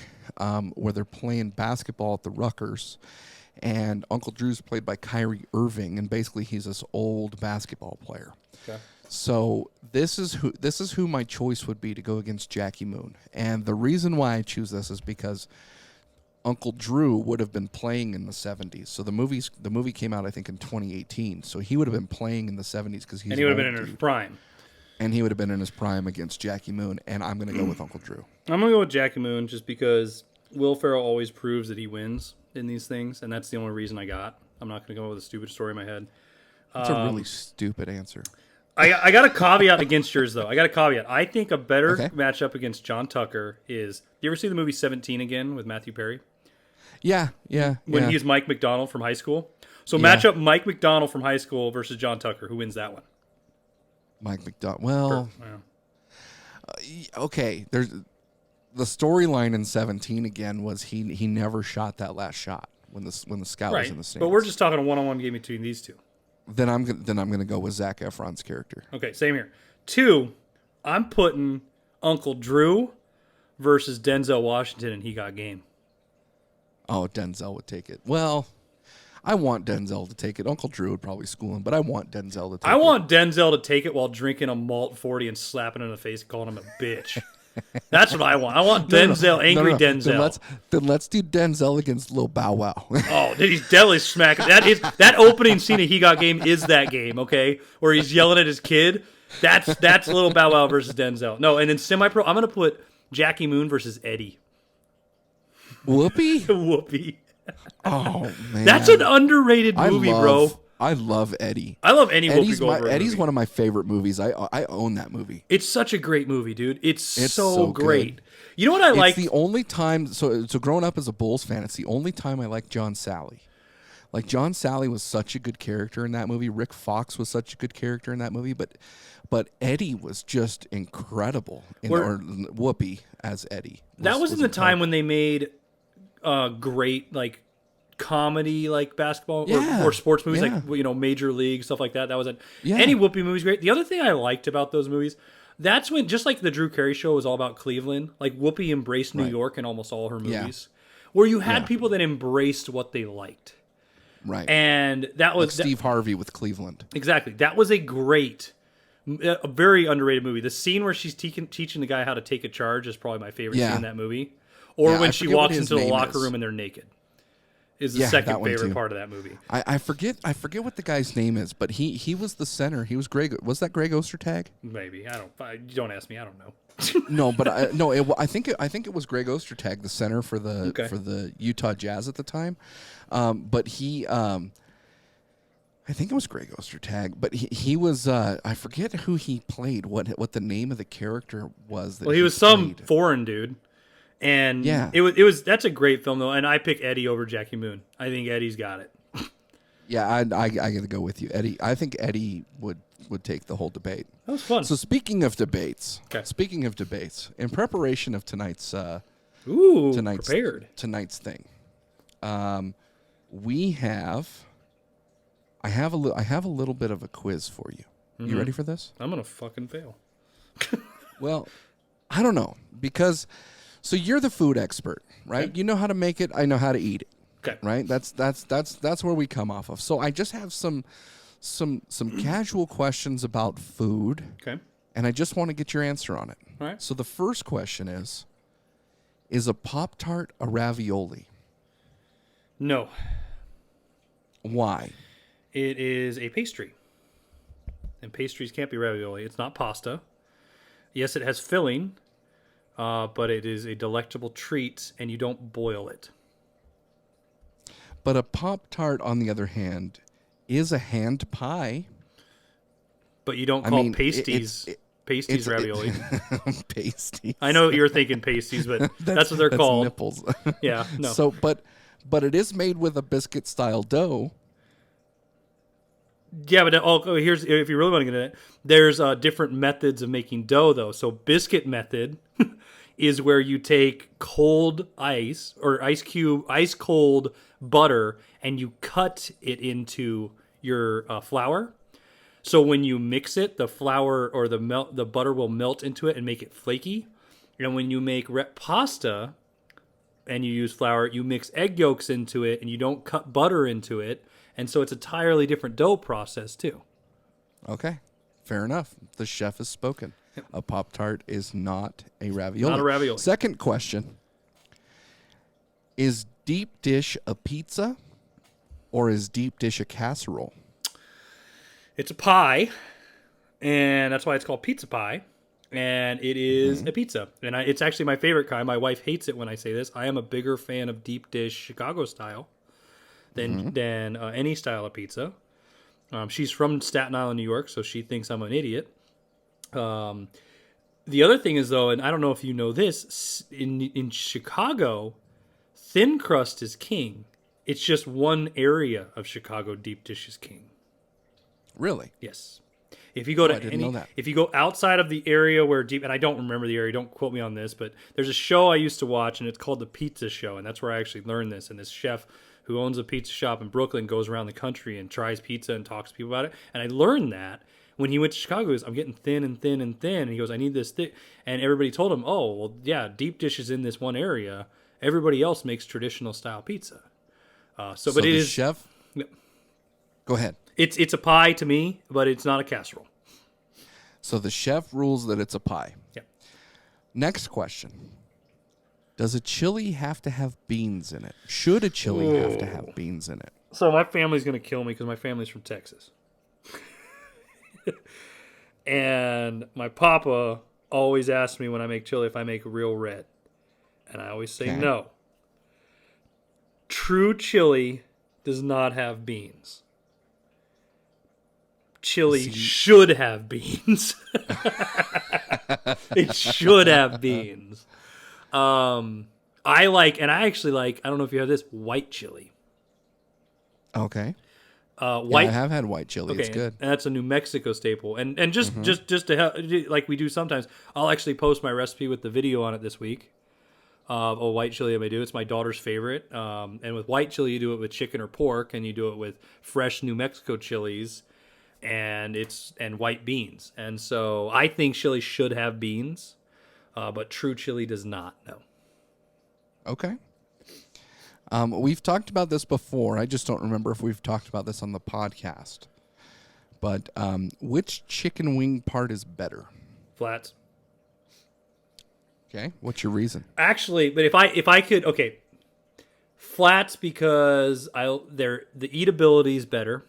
where they're playing basketball at the Rutgers. And Uncle Drew's played by Kyrie Irving, and basically he's this old basketball player. Okay. So this is who my choice would be to go against Jackie Moon. And the reason why I choose this is because Uncle Drew would have been playing in the 70s. So the movie came out, I think, in 2018. So he would have been playing in the 70s because he would have been in his prime. And he would have been in his prime against Jackie Moon. And I'm going to go with Uncle Drew. I'm going to go with Jackie Moon just because Will Ferrell always proves that he wins in these things, and that's the only reason I got. I'm not going to go with a stupid story in my head. That's a really stupid answer. I got a caveat against yours, though. I think a better matchup against John Tucker is... You ever see the movie 17 Again with Matthew Perry? Yeah. When he's Mike McDonald from high school. So match up Mike McDonald from high school versus John Tucker. Who wins that one? Mike McDonald. Well, okay. There's the storyline in 17 Again was he never shot that last shot when the scout was in the stands. But we're just talking a one-on-one game between these two. Then I'm gonna go with Zac Efron's character. Okay, same here. 2, I'm putting Uncle Drew versus Denzel Washington, and He Got Game. Oh, Denzel would take it. Well, I want Denzel to take it. Uncle Drew would probably school him, but I want Denzel to take it. I want Denzel to take it while drinking a malt 40 and slapping him in the face and calling him a bitch. That's what I want. I want Denzel, angry Denzel. Then let's do Denzel against Lil Bow Wow. Oh, dude, he's definitely smacking. That opening scene of He Got Game is that game, okay? Where he's yelling at his kid. That's Lil Bow Wow versus Denzel. No, and then semi-pro, I'm going to put Jackie Moon versus Eddie. Whoopi? Whoopi. Oh, man. That's an underrated movie, bro. I love Eddie. I love any Whoopi Goldberg Eddie's movie. one of my favorite movies. I own that movie. It's such a great movie, dude. It's so great. Good. You know what I like? It's the only time. So growing up as a Bulls fan, it's the only time I liked John Sally. Like John Sally was such a good character in that movie. Rick Fox was such a good character in that movie. But Eddie was just incredible. Or Whoopi as Eddie. That was in the time when they made great like comedy like basketball or sports movies like Major League stuff like that. That was any Whoopi movie's great. The other thing I liked about those movies, that's when just like the Drew Carey Show was all about Cleveland. Like Whoopi embraced New York in almost all her movies, where you had people that embraced what they liked. Right, and that was like Steve Harvey with Cleveland. Exactly, that was a very underrated movie. The scene where she's teaching the guy how to take a charge is probably my favorite scene in that movie. Or when she walks into the locker room and they're naked. Is the second favorite part of that movie. I forget what the guy's name is, but he was the center. He was Greg. Was that Greg Ostertag? Maybe. Don't ask me. I don't know. No, but I think it was Greg Ostertag, the center for the Utah Jazz at the time. But he I think it was Greg Ostertag, but he was I forget who he played. What the name of the character was? He was some foreign dude. And it was that's a great film though, and I pick Eddie over Jackie Moon. I think Eddie's got it. Yeah, I got to go with you, Eddie. I think Eddie would take the whole debate. That was fun. So speaking of debates, in preparation of tonight's thing, I have a little bit of a quiz for you. Mm-hmm. You ready for this? I'm gonna fucking fail. Well, I don't know because. So you're the food expert, right? Okay. You know how to make it. I know how to eat it. Okay. Right? That's where we come off of. So I just have some casual questions about food. Okay. And I just want to get your answer on it. All right. So the first question is a Pop-Tart a ravioli? No. Why? It is a pastry. And pastries can't be ravioli. It's not pasta. Yes, it has filling. But it is a delectable treat, and you don't boil it. But a Pop-Tart, on the other hand, is a hand pie. But you don't call pasties ravioli. Pasties. I know you're thinking pasties, but that's what they're called. Nipples. Yeah, no. So, but it is made with a biscuit-style dough. Yeah, but here's if you really want to get into it, there's different methods of making dough, though. So biscuit method is where you take cold ice or ice cold butter and you cut it into your flour. So when you mix it, the flour or the butter will melt into it and make it flaky. And when you make pasta and you use flour, you mix egg yolks into it and you don't cut butter into it. And so it's a entirely different dough process, too. Okay. Fair enough. The chef has spoken. Yep. A Pop-Tart is not a ravioli. Not a ravioli. Second question. Is deep dish a pizza or is deep dish a casserole? It's a pie, and that's why it's called pizza pie. And it is a pizza. And it's actually my favorite kind. My wife hates it when I say this. I am a bigger fan of deep dish Chicago style than any style of pizza. She's from Staten Island, New York, so she thinks I'm an idiot. The other thing is, though, and I don't know if you know this, in Chicago, thin crust is king. It's just one area of Chicago deep dish is king. Really? Yes. If you go if you go outside of the area where and I don't remember the area, don't quote me on this, but there's a show I used to watch, and it's called The Pizza Show, and that's where I actually learned this. And this chef who owns a pizza shop in Brooklyn goes around the country and tries pizza and talks to people about it. And I learned that when he went to Chicago, he goes, I'm getting thin and thin and thin. And he goes, I need this thick. And everybody told him, oh, well, yeah, deep dish is in this one area. Everybody else makes traditional style pizza. So but it the is chef. Go ahead. It's a pie to me, but it's not a casserole. So the chef rules that it's a pie. Yep. Next question. Does a chili have to have beans in it? Should a chili have to have beans in it? So my family's going to kill me because my family's from Texas. And my papa always asks me when I make chili if I make real red. And I always say no. True chili does not have beans. Chili should have beans. It should have beans. I actually like, I don't know if you have this, white chili. Okay. White. I have had white chili. It's good. And that's a New Mexico staple. And just to help, like we do sometimes, I'll actually post my recipe with the video on it this week. Of a white chili I may do. It's my daughter's favorite. And with white chili, you do it with chicken or pork, and you do it with fresh New Mexico chilies, and white beans. And so I think chili should have beans, but true chili does not. No. Okay. We've talked about this before. I just don't remember if we've talked about this on the podcast. But which chicken wing part is better? Flats. Okay. What's your reason? Actually, but if I could, okay, flats because the eatability is better.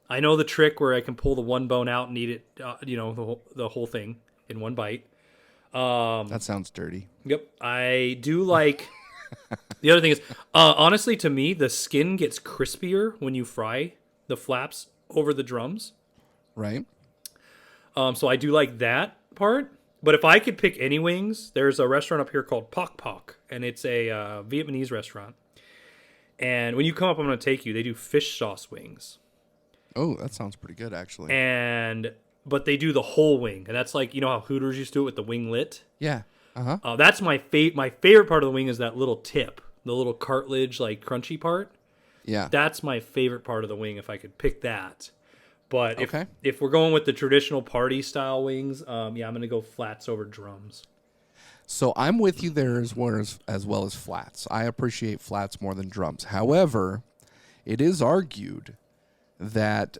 I know the trick where I can pull the one bone out and eat it, the whole thing in one bite. That sounds dirty. Yep, I do like. The other thing is, honestly, to me, the skin gets crispier when you fry the flaps over the drums. Right. So I do like that part. But if I could pick any wings, there's a restaurant up here called Pok Pok, and it's a Vietnamese restaurant. And when you come up, I'm going to take you. They do fish sauce wings. Oh, that sounds pretty good, actually. But they do the whole wing, and that's like, you know how Hooters used to do it with the winglet? Yeah. Uh-huh. That's my favorite part of the wing is that little tip, the little cartilage, like crunchy part. Yeah. That's my favorite part of the wing if I could pick that. But okay. if we're going with the traditional party style wings, I'm going to go flats over drums. So I'm with you there as well as flats. I appreciate flats more than drums. However, it is argued that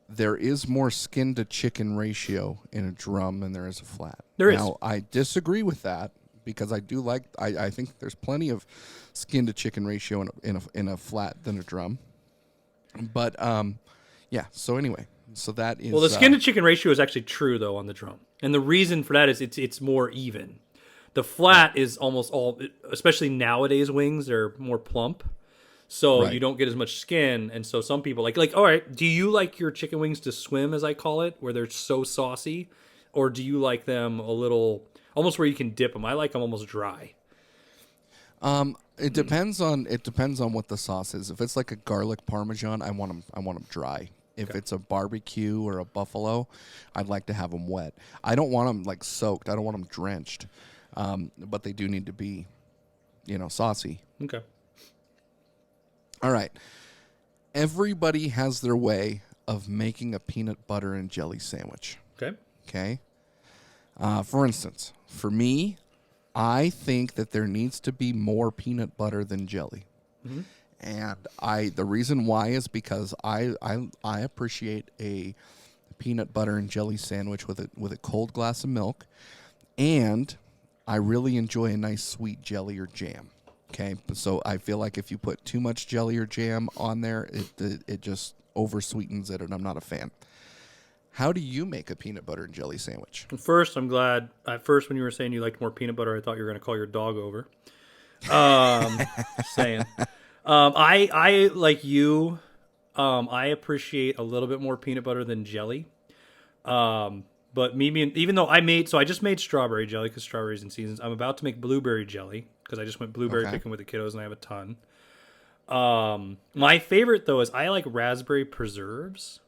there is more skin to chicken ratio in a drum than there is a flat. Now, I disagree with that because I do like. I think there's plenty of skin to chicken ratio in a flat than a drum. But yeah. So anyway, so that is. Well, the skin to chicken ratio is actually true though on the drum, and the reason for that is it's more even. The flat is almost all, especially nowadays wings, they're more plump, so you don't get as much skin. And so some people like, all right, do you like your chicken wings to swim, as I call it, where they're so saucy, or do you like them a little, almost where you can dip them? I like them almost dry. It depends on what the sauce is. If it's like a garlic parmesan, I want them dry. If it's a barbecue or a buffalo, I'd like to have them wet. I don't want them like soaked. I don't want them drenched. But they do need to be, saucy. Okay. All right. Everybody has their way of making a peanut butter and jelly sandwich. Okay. Okay. For instance, for me, I think that there needs to be more peanut butter than jelly. Mm-hmm. And the reason why is because I appreciate a peanut butter and jelly sandwich with a cold glass of milk, and I really enjoy a nice sweet jelly or jam. Okay, so I feel like if you put too much jelly or jam on there, it just oversweetens it, and I'm not a fan. How do you make a peanut butter and jelly sandwich? First, I'm glad. At first, when you were saying you liked more peanut butter, I thought you were going to call your dog over. Saying. I like you. I appreciate a little bit more peanut butter than jelly. But even though I just made strawberry jelly because strawberries in seasons. I'm about to make blueberry jelly because I just went blueberry picking with the kiddos and I have a ton. My favorite though is I like raspberry preserves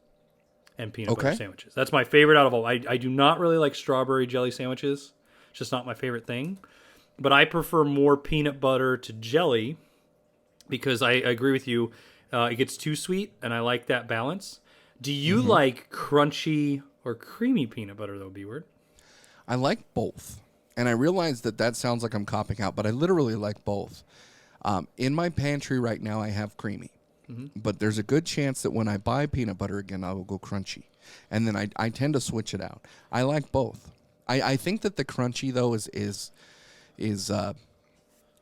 and peanut butter sandwiches. That's my favorite out of all. I do not really like strawberry jelly sandwiches. It's just not my favorite thing. But I prefer more peanut butter to jelly because I agree with you. It gets too sweet and I like that balance. Do you like crunchy or creamy peanut butter, though, B-word? I like both. And I realize that sounds like I'm copping out, but I literally like both. In my pantry right now, I have creamy. But there's a good chance that when I buy peanut butter again, I will go crunchy. And then I tend to switch it out. I like both. I think that the crunchy, though,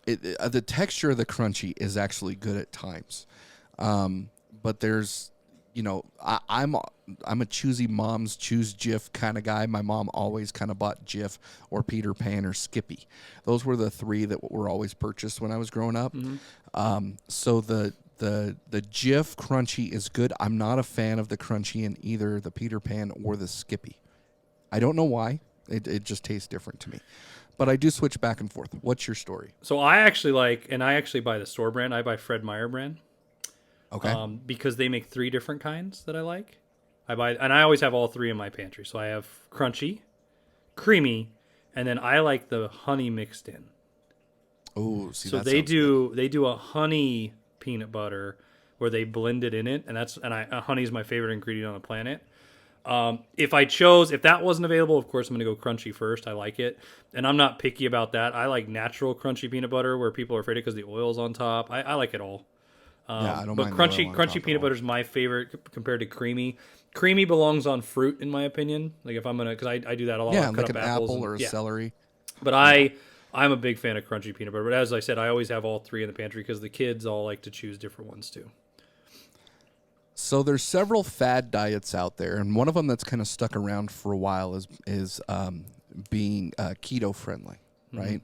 the texture of the crunchy is actually good at times. But there's, I'm a choosy mom's choose Jif kind of guy. My mom always kind of bought Jif or Peter Pan or Skippy. Those were the three that were always purchased when I was growing up. So the Jif crunchy is good. I'm not a fan of the crunchy in either the Peter Pan or the Skippy. I don't know why. It just tastes different to me. But I do switch back and forth. What's your story? So I actually buy the store brand. I buy Fred Meyer brand. Okay. Because they make 3 different kinds that I like. And I always have all 3 in my pantry. So I have crunchy, creamy, and then I like the honey mixed in. Oh, see, so that they sounds do a honey peanut butter where they blend it in it, and honey is my favorite ingredient on the planet. If that wasn't available, of course I'm going to go crunchy first. I like it, and I'm not picky about that. I like natural crunchy peanut butter where people are afraid of because the oil's on top. I like it all. I don't but mind the oil on crunchy top peanut at all. butter is my favorite compared to creamy. Creamy belongs on fruit, in my opinion. Like if I'm gonna, because I do that a lot. Yeah, I'll like cut an up apples apple or a celery. But I'm a big fan of crunchy peanut butter. But as I said, I always have all 3 in the pantry because the kids all like to choose different ones too. So there's several fad diets out there, and one of them that's kind of stuck around for a while is being keto friendly, right?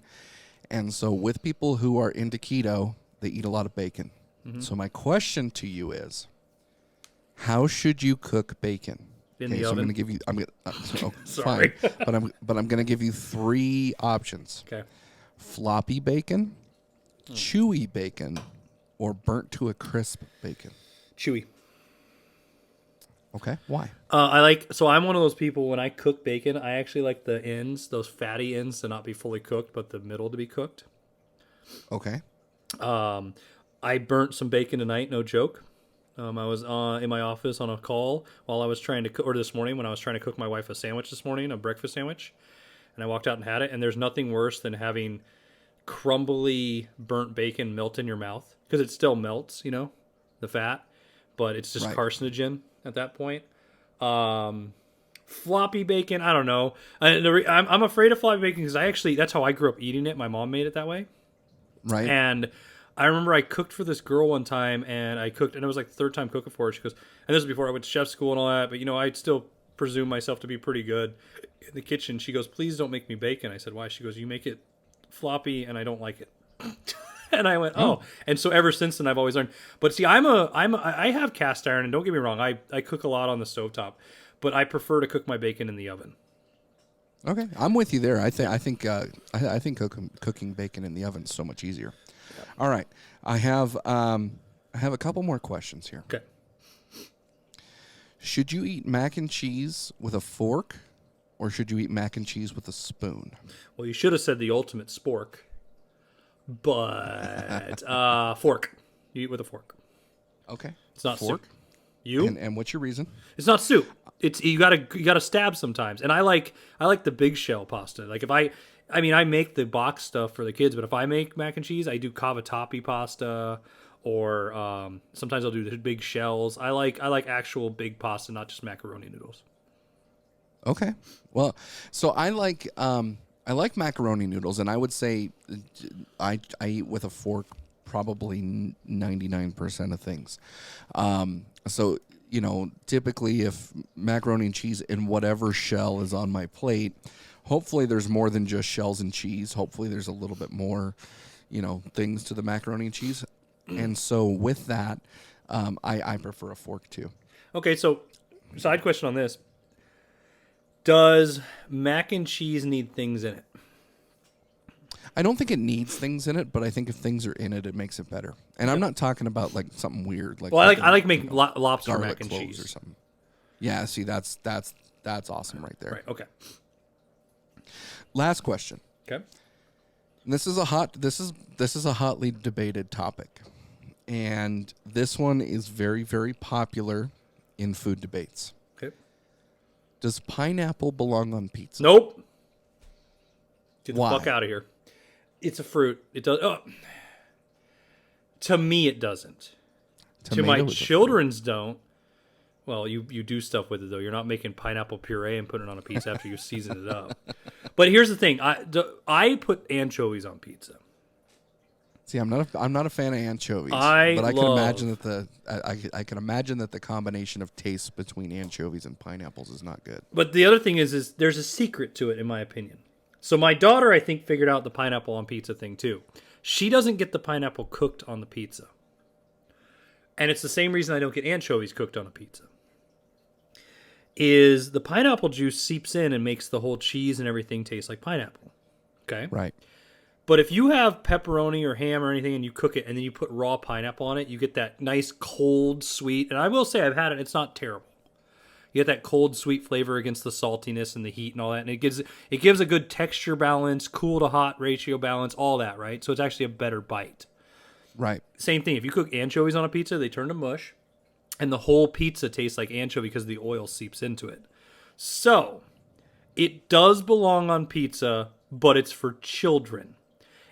And so with people who are into keto, they eat a lot of bacon. So my question to you is, how should you cook bacon? In the so oven? I'm going to give you. Sorry. Fine, but I'm going to give you 3 options: Okay. floppy bacon, chewy bacon, or burnt to a crisp bacon. Chewy. Okay, why? I'm one of those people when I cook bacon, I actually like the ends, those fatty ends, to not be fully cooked, but the middle to be cooked. Okay. I burnt some bacon tonight, no joke. I was in my office on a call while I was trying to cook, or this morning when I was trying to cook my wife a sandwich this morning, a breakfast sandwich, and I walked out and had it. And there's nothing worse than having crumbly burnt bacon melt in your mouth because it still melts, the fat, but it's just carcinogen at that point. Floppy bacon, I don't know. I'm afraid of floppy bacon because that's how I grew up eating it. My mom made it that way. Right. And I remember I cooked for this girl one time, and it was like the 3rd time cooking for her. She goes, and this was before I went to chef school and all that, but I'd still presume myself to be pretty good in the kitchen. She goes, please don't make me bacon. I said, why? She goes, you make it floppy and I don't like it. And I went, oh. And so ever since then I've always learned. But see, I have cast iron, and don't get me wrong, I cook a lot on the stovetop, but I prefer to cook my bacon in the oven. Okay, I'm with you there. I think cooking bacon in the oven is so much easier. Yeah. All right, I have a couple more questions here. Okay. Should you eat mac and cheese with a fork, or should you eat mac and cheese with a spoon? Well, you should have said the ultimate spork, but fork. You eat with a fork. Okay. It's not fork. Soup. You? And what's your reason? It's not soup. It's you gotta stab sometimes. And I like the big shell pasta. Like if I make the box stuff for the kids, but if I make mac and cheese, I do cavatappi pasta, or sometimes I'll do the big shells. I like actual big pasta, not just macaroni noodles. Okay. Well, so I like macaroni noodles, and I would say I eat with a fork probably 99% of things. So, typically if macaroni and cheese in whatever shell is on my plate, hopefully there's more than just shells and cheese. Hopefully there's a little bit more, things to the macaroni and cheese. And so with that, I prefer a fork too. Okay, so side question on this. Does mac and cheese need things in it? I don't think it needs things in it, but I think if things are in it, it makes it better. And I'm not talking about like something weird. Like, well, I like making lobster garlic mac and cloves cheese or something. Yeah, see, that's awesome right there. Right. Okay. Last question. Okay. This is a hotly debated topic, and this one is very, very popular in food debates. Okay. Does pineapple belong on pizza? Nope. Get the Why? fuck out of here. It's a fruit. It does. Oh. To me, it doesn't. To my children's don't. Well, you do stuff with it, though. You're not making pineapple puree and putting it on a pizza after you season it up. But here's the thing. I put anchovies on pizza. See, I'm not a fan of anchovies, but I can imagine that the combination of tastes between anchovies and pineapples is not good. But the other thing is there's a secret to it, in my opinion. So my daughter, I think, figured out the pineapple on pizza thing, too. She doesn't get the pineapple cooked on the pizza. And it's the same reason I don't get anchovies cooked on a pizza. Is the pineapple juice seeps in and makes the whole cheese and everything taste like pineapple. Okay? Right. But if you have pepperoni or ham or anything and you cook it and then you put raw pineapple on it, you get that nice cold sweet. And I will say I've had it. It's not terrible. You get that cold sweet flavor against the saltiness and the heat and all that. And it gives a good texture balance, cool to hot ratio balance, all that, right? So it's actually a better bite. Right. Same thing. If you cook anchovies on a pizza, they turn to mush. And the whole pizza tastes like anchovy because the oil seeps into it. So it does belong on pizza, but it's for children.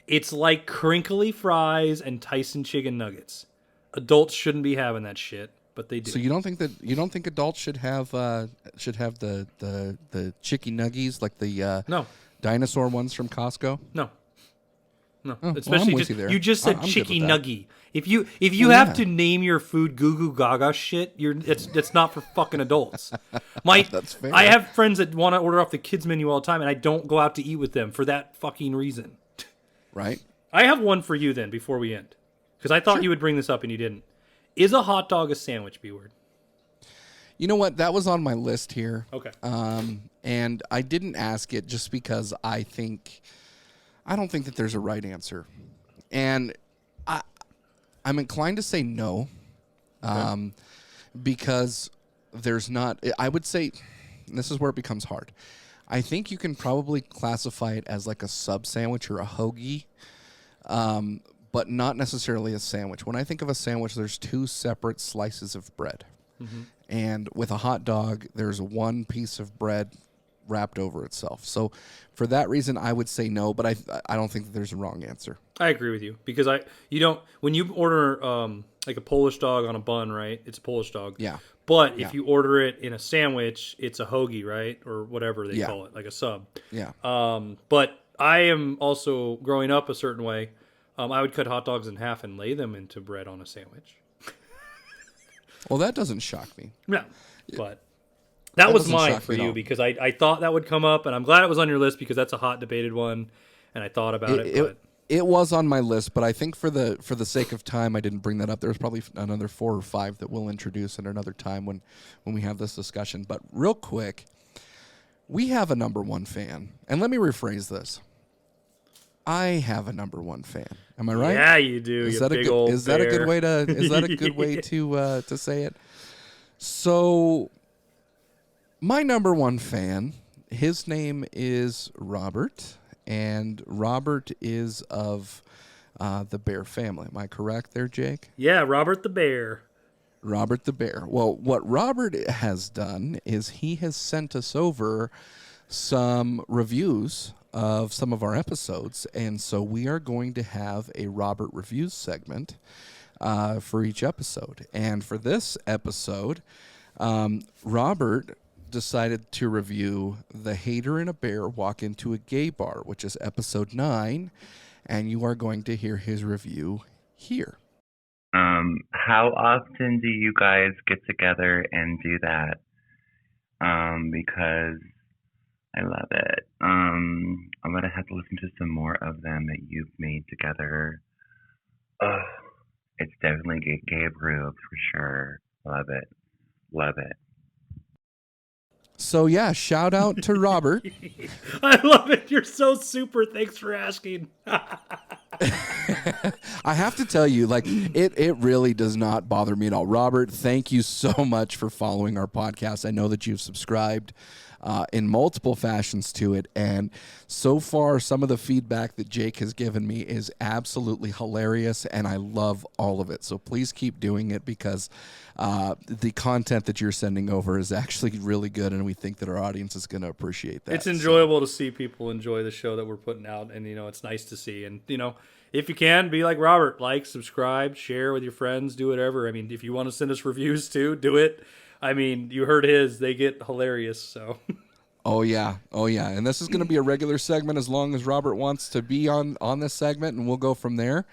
It's like crinkly fries and Tyson chicken nuggets. Adults shouldn't be having that shit, but they do. So you don't think adults should have the chicky nuggies like the no dinosaur ones from Costco? No. Oh, Especially well, you just said chicky nuggy. If you have to name your food goo goo gaga shit, it's not for fucking adults. That's fair. I have friends that want to order off the kids menu all the time, and I don't go out to eat with them for that fucking reason. Right. I have one for you then before we end, because I thought you would bring this up and you didn't. Is a hot dog a sandwich, B-word? You know what? That was on my list here. Okay. And I didn't ask it just because I don't think that there's a right answer. And I'm inclined to say no. Okay. Because there's not, I would say, and this is where it becomes hard. I think you can probably classify it as like a sub sandwich or a hoagie, but not necessarily a sandwich. When I think of a sandwich, there's two separate slices of bread. Mm-hmm. And with a hot dog, there's one piece of bread wrapped over itself. So for that reason, I would say no, but I don't think that there's a wrong answer. I agree with you because when you order like a Polish dog on a bun, right? It's a Polish dog. Yeah. But if you order it in a sandwich, it's a hoagie, right? Or whatever they call it, like a sub. Yeah. But I am also growing up a certain way. I would cut hot dogs in half and lay them into bread on a sandwich. Well, that doesn't shock me. No, but that was mine for you because I thought that would come up, and I'm glad it was on your list because that's a hot debated one, and I thought about it. It was on my list, but I think for the sake of time, I didn't bring that up. There's probably another 4 or 5 that we'll introduce at another time when we have this discussion. But real quick, we have a number one fan, and let me rephrase this. I have a number one fan. Am I right? Yeah, you do. Is that a good way to? Is that a good way to say it? So, my number one fan, his name is Robert. And Robert is of the Bear family. Am I correct there, Jake? Yeah, Robert the Bear. Robert the Bear. Well, what Robert has done is he has sent us over some reviews of some of our episodes. And so we are going to have a Robert Reviews segment for each episode. And for this episode, Robert decided to review The Hater and a Bear Walk Into a Gay Bar, which is episode 9, and you are going to hear his review here. How often do you guys get together and do that? Because I love it. I'm going to have to listen to some more of them that you've made together. Oh, it's definitely gay approved for sure. Love it. Love it. So, yeah, shout out to Robert. I love it. You're so super. Thanks for asking. I have to tell you, like, it really does not bother me at all. Robert, thank you so much for following our podcast. I know that you've subscribed in multiple fashions to it, and so far, some of the feedback that Jake has given me is absolutely hilarious, and I love all of it. So please keep doing it, because the content that you're sending over is actually really good, and we think that our audience is going to appreciate that. It's enjoyable to see people enjoy the show that we're putting out, and it's nice to see. And if you can, be like Robert, like, subscribe, share with your friends, do whatever. I mean, if you want to send us reviews too, do it. I mean, you heard his; they get hilarious. So. Oh yeah, and this is going to be a regular segment as long as Robert wants to be on this segment, and we'll go from there.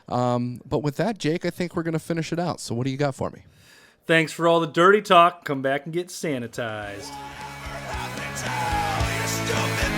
But with that, Jake, I think we're going to finish it out. So what do you got for me? Thanks for all the dirty talk. Come back and get sanitized. You're stupid.